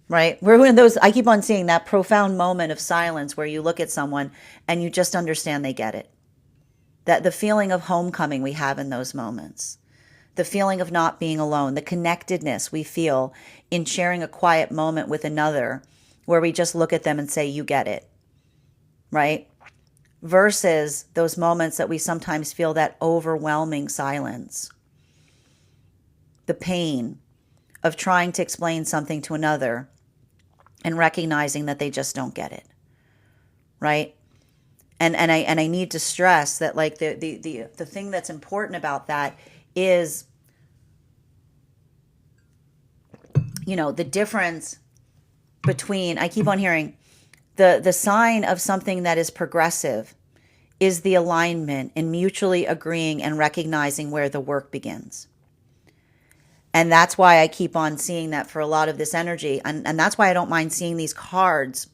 Right? We're in those, I keep on seeing that profound moment of silence where you look at someone and you just understand they get it. That the feeling of homecoming we have in those moments, the feeling of not being alone, the connectedness we feel in sharing a quiet moment with another where we just look at them and say, you get it. Right? Versus those moments that we sometimes feel that overwhelming silence, the pain of trying to explain something to another and recognizing that they just don't get it, right? And I need to stress that, like, the thing that's important about that is, you know, the difference between, I keep on hearing, the sign of something that is progressive is the alignment in mutually agreeing and recognizing where the work begins. And that's why I keep on seeing that for a lot of this energy. And that's why I don't mind seeing these cards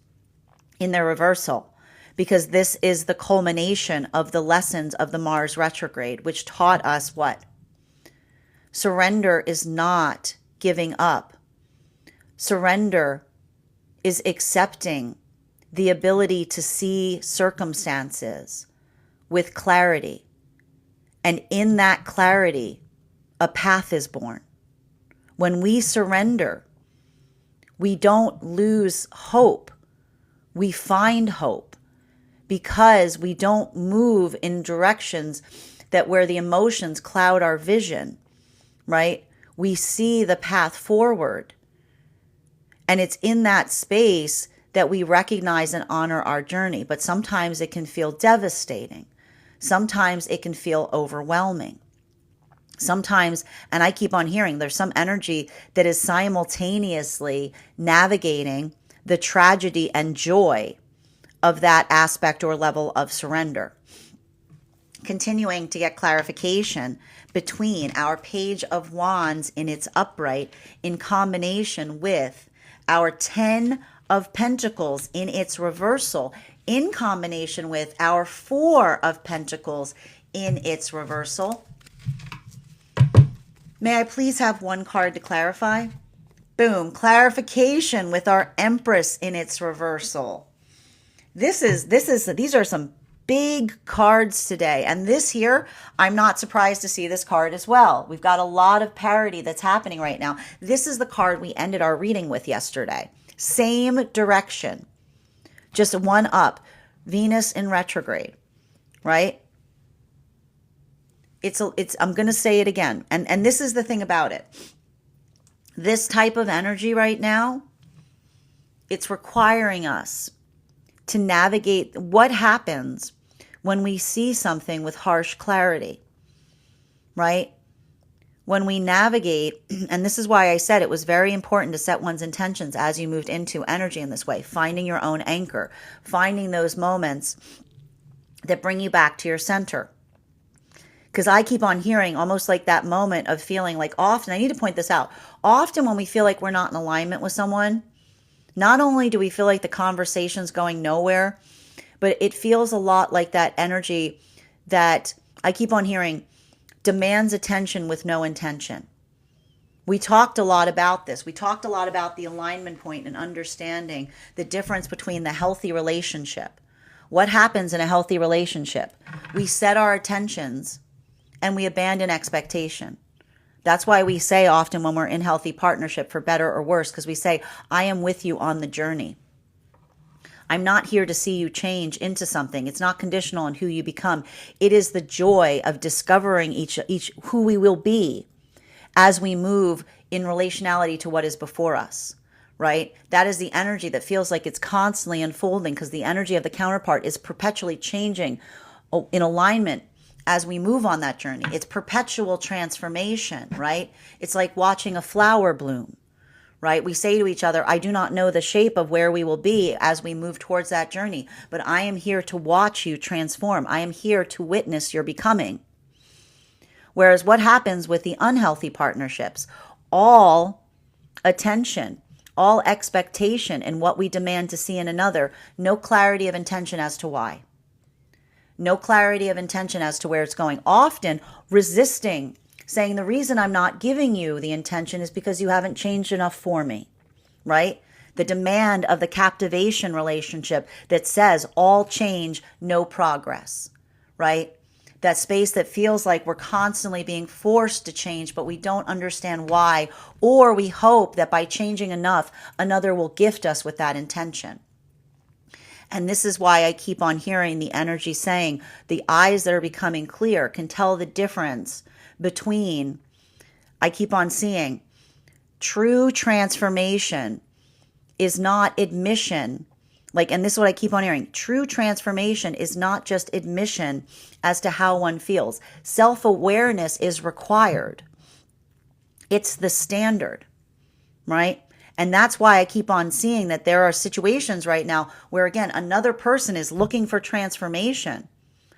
in their reversal, because this is the culmination of the lessons of the Mars retrograde, which taught us what? Surrender is not giving up. Surrender is accepting the ability to see circumstances with clarity. And in that clarity, a path is born. When we surrender, we don't lose hope. We find hope because we don't move in directions that where the emotions cloud our vision, right? We see the path forward. And it's in that space that we recognize and honor our journey. But sometimes it can feel devastating. Sometimes it can feel overwhelming. Sometimes, and I keep on hearing, there's some energy that is simultaneously navigating the tragedy and joy of that aspect or level of surrender. Continuing to get clarification between our Page of Wands in its upright in combination with our 10 of Pentacles in its reversal, in combination with our 4 of Pentacles in its reversal. May I please have one card to clarify? Boom, clarification with our Empress in its reversal. These are some big cards today. And this here, I'm not surprised to see this card as well. We've got a lot of parity that's happening right now. This is the card we ended our reading with yesterday. Same direction, just one up, Venus in retrograde, right? I'm going to say it again. And this is the thing about it. This type of energy right now, it's requiring us to navigate what happens when we see something with harsh clarity, right? When we navigate, and this is why I said it was very important to set one's intentions as you moved into energy in this way, finding your own anchor, finding those moments that bring you back to your center. Because I keep on hearing almost like that moment of feeling like often, I need to point this out, often when we feel like we're not in alignment with someone, not only do we feel like the conversation's going nowhere, but it feels a lot like that energy that I keep on hearing demands attention with no intention. We talked a lot about this. We talked a lot about the alignment point and understanding the difference between the healthy relationship. What happens in a healthy relationship? We set our attentions and we abandon expectation. That's why we say often when we're in healthy partnership, for better or worse, because we say, I am with you on the journey. I'm not here to see you change into something. It's not conditional on who you become. It is the joy of discovering each who we will be as we move in relationality to what is before us, right? That is the energy that feels like it's constantly unfolding because the energy of the counterpart is perpetually changing in alignment as we move on that journey. It's perpetual transformation, right? It's like watching a flower bloom, right? We say to each other, I do not know the shape of where we will be as we move towards that journey, but I am here to watch you transform. I am here to witness your becoming. Whereas what happens with the unhealthy partnerships, all attention, all expectation in what we demand to see in another, no clarity of intention as to why. No clarity of intention as to where it's going. Often resisting, saying the reason I'm not giving you the intention is because you haven't changed enough for me, right? The demand of the captivation relationship that says all change, no progress, right? That space that feels like we're constantly being forced to change, but we don't understand why, or we hope that by changing enough, another will gift us with that intention. And this is why I keep on hearing the energy saying the eyes that are becoming clear can tell the difference between, I keep on seeing, true transformation is not admission. And this is what I keep on hearing. True transformation is not just admission as to how one feels. Self-awareness is required. It's the standard, right? And that's why I keep on seeing that there are situations right now where, again, another person is looking for transformation.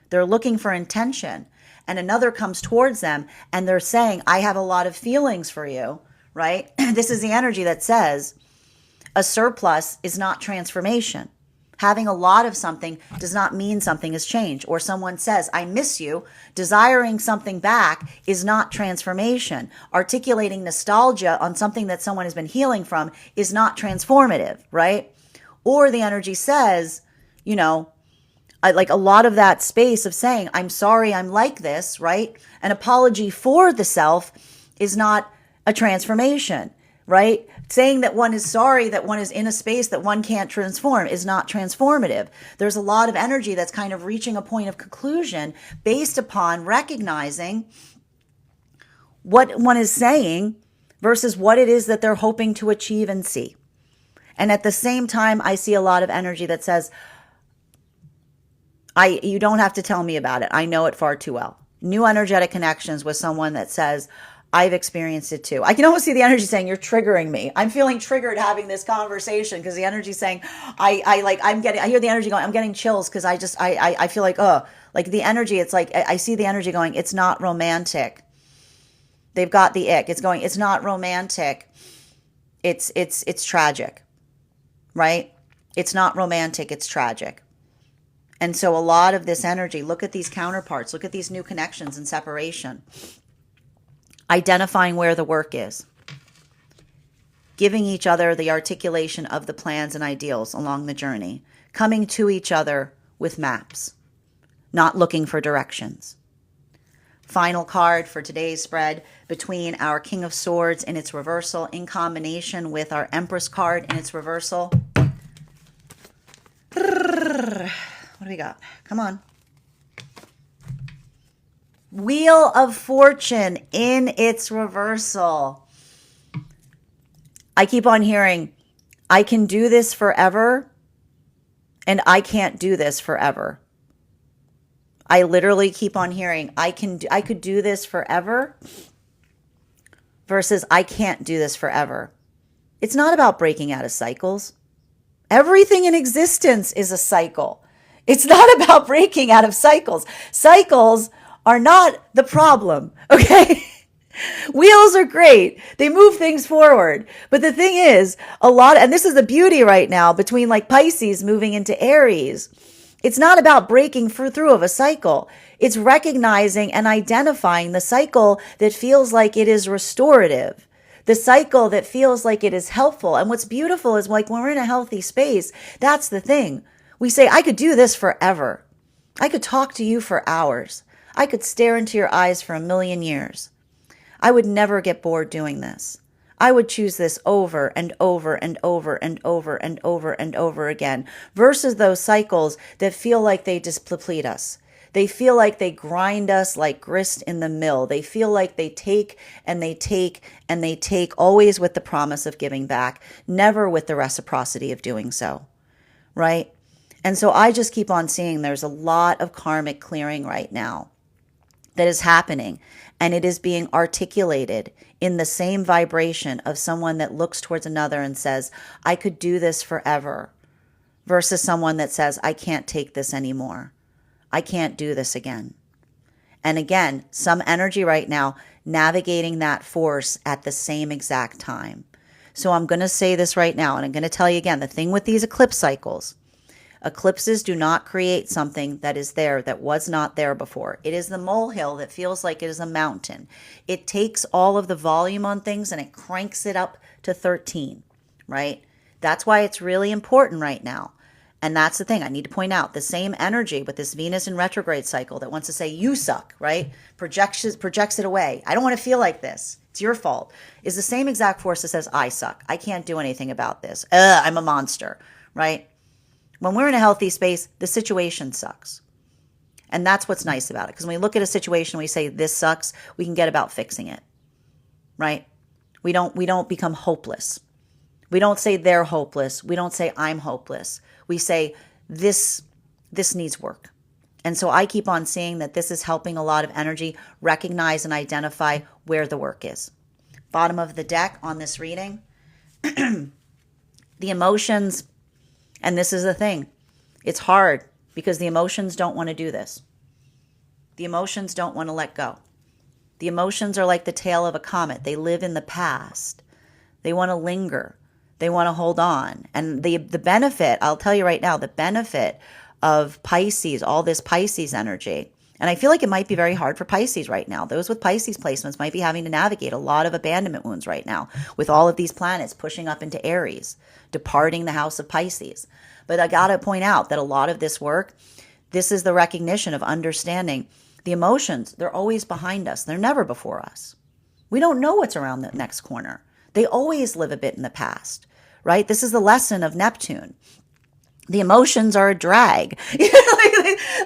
They're looking for intention. And another comes towards them and they're saying, I have a lot of feelings for you, right? This is the energy that says a surplus is not transformation. Having a lot of something does not mean something has changed. Or someone says, I miss you. Desiring something back is not transformation. Articulating nostalgia on something that someone has been healing from is not transformative, right? Or the energy says, like a lot of that space of saying, I'm sorry I'm like this, right? An apology for the self is not a transformation, right? Saying that one is sorry, that one is in a space that one can't transform is not transformative. There's a lot of energy that's kind of reaching a point of conclusion based upon recognizing what one is saying versus what it is that they're hoping to achieve and see. And at the same time, I see a lot of energy that says, you don't have to tell me about it. I know it far too well. New energetic connections with someone that says, I've experienced it too. I can almost see the energy saying, you're triggering me. I'm feeling triggered having this conversation because the energy saying, I hear the energy going, I'm getting chills because I feel like, like the energy, it's like, I see the energy going, it's not romantic. They've got the ick. It's going, it's not romantic. It's tragic, right? It's not romantic. It's tragic. And so a lot of this energy, look at these counterparts, look at these new connections and separation. Identifying where the work is. Giving each other the articulation of the plans and ideals along the journey. Coming to each other with maps. Not looking for directions. Final card for today's spread between our King of Swords in its reversal in combination with our Empress card in its reversal. What do we got? Come on. Wheel of Fortune in its reversal. I keep on hearing, I can do this forever, and I can't do this forever. I literally keep on hearing, I could do this forever versus I can't do this forever. It's not about breaking out of cycles. Everything in existence is a cycle. It's not about breaking out of cycles. Cycles are not the problem, okay? Wheels are great. They move things forward. But the thing is, and this is the beauty right now between like Pisces moving into Aries, it's not about breaking through of a cycle. It's recognizing and identifying the cycle that feels like it is restorative. The cycle that feels like it is helpful. And what's beautiful is like when we're in a healthy space, that's the thing. We say, I could do this forever. I could talk to you for hours. I could stare into your eyes for 1,000,000 years. I would never get bored doing this. I would choose this over and over and over and over and over and over again versus those cycles that feel like they just deplete us. They feel like they grind us like grist in the mill. They feel like they take and they take and they take, always with the promise of giving back, never with the reciprocity of doing so, right? And so I just keep on seeing there's a lot of karmic clearing right now that is happening, and it is being articulated in the same vibration of someone that looks towards another and says, I could do this forever, versus someone that says, I can't take this anymore. I can't do this again. And again, some energy right now navigating that force at the same exact time. So I'm going to say this right now, and I'm going to tell you again, the thing with these eclipse cycles, eclipses do not create something that is there that was not there before. It is the molehill that feels like it is a mountain. It takes all of the volume on things and it cranks it up to 13, right? That's why it's really important right now. And that's the thing I need to point out. The same energy with this Venus in retrograde cycle that wants to say, you suck, right? Projects it away. I don't want to feel like this. It's your fault. Is the same exact force that says, I suck. I can't do anything about this. I'm a monster, right? When we're in a healthy space, the situation sucks. And that's what's nice about it. Because when we look at a situation, we say, this sucks, we can get about fixing it, right? We don't become hopeless. We don't say they're hopeless. We don't say I'm hopeless. We say this needs work. And so I keep on seeing that this is helping a lot of energy recognize and identify where the work is. Bottom of the deck on this reading, the emotions. And this is the thing. It's hard because the emotions don't want to do this. The emotions don't want to let go. The emotions are like the tail of a comet. They live in the past. They want to linger. They want to hold on. And the benefit, I'll tell you right now, the benefit of Pisces, all this Pisces energy, and I feel like it might be very hard for Pisces right now. Those with Pisces placements might be having to navigate a lot of abandonment wounds right now with all of these planets pushing up into Aries, departing the house of Pisces. But I got to point out that a lot of this work, this is the recognition of understanding the emotions. They're always behind us. They're never before us. We don't know what's around the next corner. They always live a bit in the past, right? This is the lesson of Neptune. The emotions are a drag.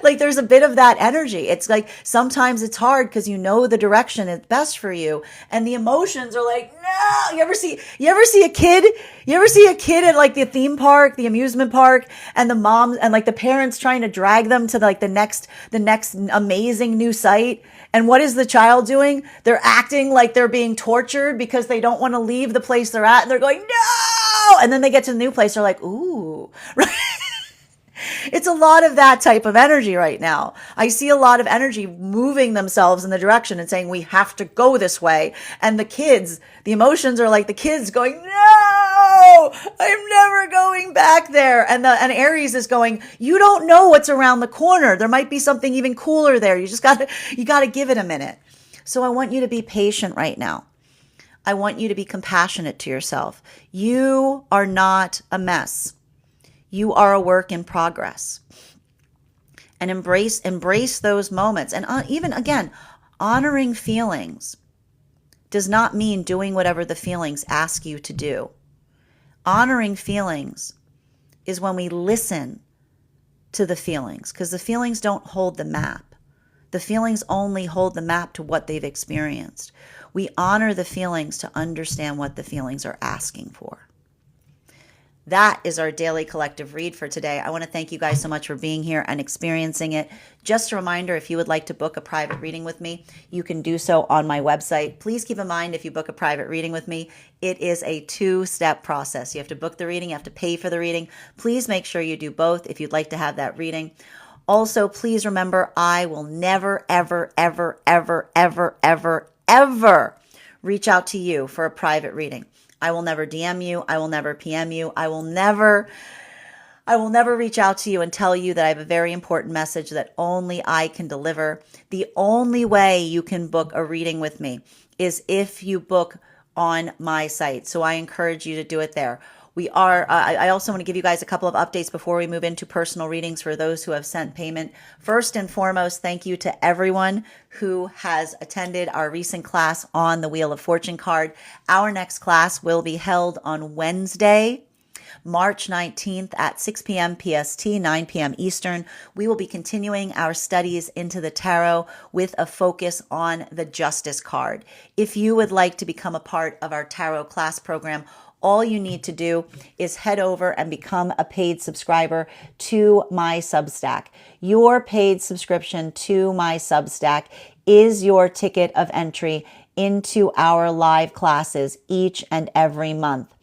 Like there's a bit of that energy. It's like sometimes it's hard because you know the direction is best for you, and the emotions are like, no. You ever see a kid? You ever see a kid at like the theme park, the amusement park, and the moms and like the parents trying to drag them to like the next amazing new site? And what is the child doing? They're acting like they're being tortured because they don't want to leave the place they're at, and they're going, no. And then they get to the new place, they're like, ooh, right? It's a lot of that type of energy right now. I see a lot of energy moving themselves in the direction and saying, we have to go this way. And the emotions are like the kids going, no, I'm never going back there. And Aries is going, you don't know what's around the corner. There might be something even cooler there. You got to give it a minute. So I want you to be patient right now. I want you to be compassionate to yourself. You are not a mess. You are a work in progress. And embrace those moments. And even again, honoring feelings does not mean doing whatever the feelings ask you to do. Honoring feelings is when we listen to the feelings, because the feelings don't hold the map. The feelings only hold the map to what they've experienced. We honor the feelings to understand what the feelings are asking for. That is our daily collective read for today. I want to thank you guys so much for being here and experiencing it. Just a reminder, if you would like to book a private reading with me, you can do so on my website. Please keep in mind, if you book a private reading with me, it is a 2-step process. You have to book the reading, you have to pay for the reading. Please make sure you do both if you'd like to have that reading. Also, please remember, I will never, ever, ever, ever, ever, ever, ever reach out to you for a private reading. I will never DM you. I will never PM you. I will never reach out to you and tell you that I have a very important message that only I can deliver. The only way you can book a reading with me is if you book on my site. So I encourage you to do it there. I also want to give you guys a couple of updates before we move into personal readings for those who have sent payment. First and foremost, thank you to everyone who has attended our recent class on the Wheel of Fortune card. Our next class will be held on Wednesday, March 19th at 6 p.m. PST, 9 p.m. Eastern. We will be continuing our studies into the tarot with a focus on the Justice card. If you would like to become a part of our tarot class program, all you need to do is head over and become a paid subscriber to my Substack. Your paid subscription to my Substack is your ticket of entry into our live classes each and every month.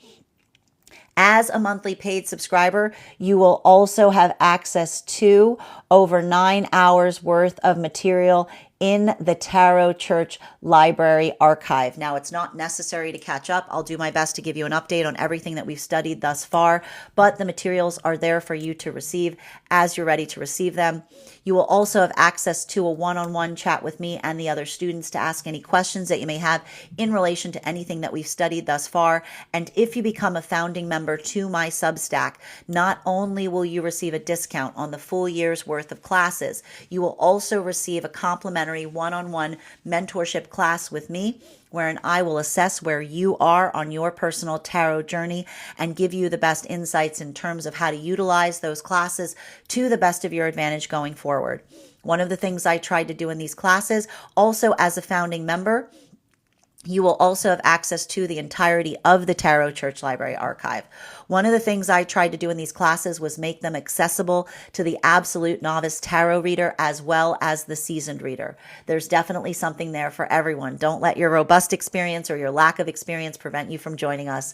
As a monthly paid subscriber, you will also have access to over 9 hours worth of material in the Tarot Church Library Archive. Now, it's not necessary to catch up. I'll do my best to give you an update on everything that we've studied thus far, but the materials are there for you to receive as you're ready to receive them. You will also have access to a one-on-one chat with me and the other students to ask any questions that you may have in relation to anything that we've studied thus far. And if you become a founding member to my Substack, not only will you receive a discount on the full year's worth of classes, you will also receive a complimentary one-on-one mentorship class with me, wherein I will assess where you are on your personal tarot journey and give you the best insights in terms of how to utilize those classes to the best of your advantage going forward. One of the things I tried to do in these classes, also as a founding member, you will also have access to the entirety of the Tarot Church Library Archive. One of the things I tried to do in these classes was make them accessible to the absolute novice tarot reader as well as the seasoned reader. There's definitely something there for everyone. Don't let your robust experience or your lack of experience prevent you from joining us.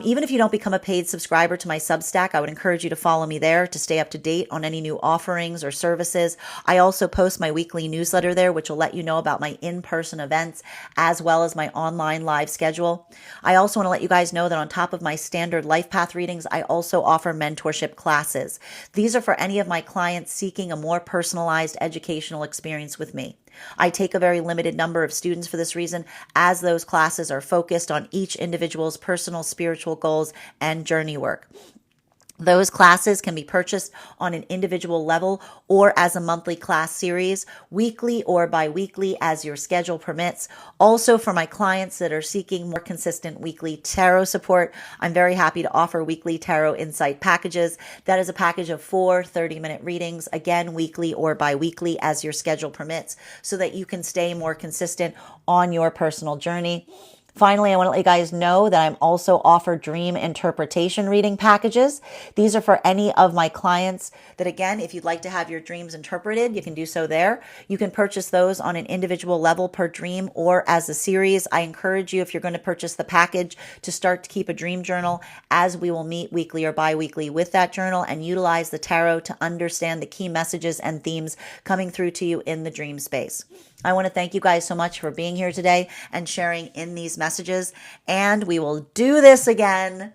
Even if you don't become a paid subscriber to my Substack, I would encourage you to follow me there to stay up to date on any new offerings or services. I also post my weekly newsletter there, which will let you know about my in-person events as well as my online live schedule. I also want to let you guys know that on top of my standard life path readings, I also offer mentorship classes. These are for any of my clients seeking a more personalized educational experience with me. I take a very limited number of students for this reason, as those classes are focused on each individual's personal spiritual goals and journey work. Those classes can be purchased on an individual level or as a monthly class series, weekly or bi-weekly as your schedule permits. Also, for my clients that are seeking more consistent weekly tarot support, I'm very happy to offer weekly tarot insight packages. That is a package of 4 30-minute readings, again, weekly or bi-weekly as your schedule permits, so that you can stay more consistent on your personal journey. Finally, I want to let you guys know that I'm also offer dream interpretation reading packages. These are for any of my clients that, again, if you'd like to have your dreams interpreted, you can do so there. You can purchase those on an individual level per dream or as a series. I encourage you, if you're going to purchase the package, to start to keep a dream journal, as we will meet weekly or bi-weekly with that journal and utilize the tarot to understand the key messages and themes coming through to you in the dream space. I want to thank you guys so much for being here today and sharing in these messages. And we will do this again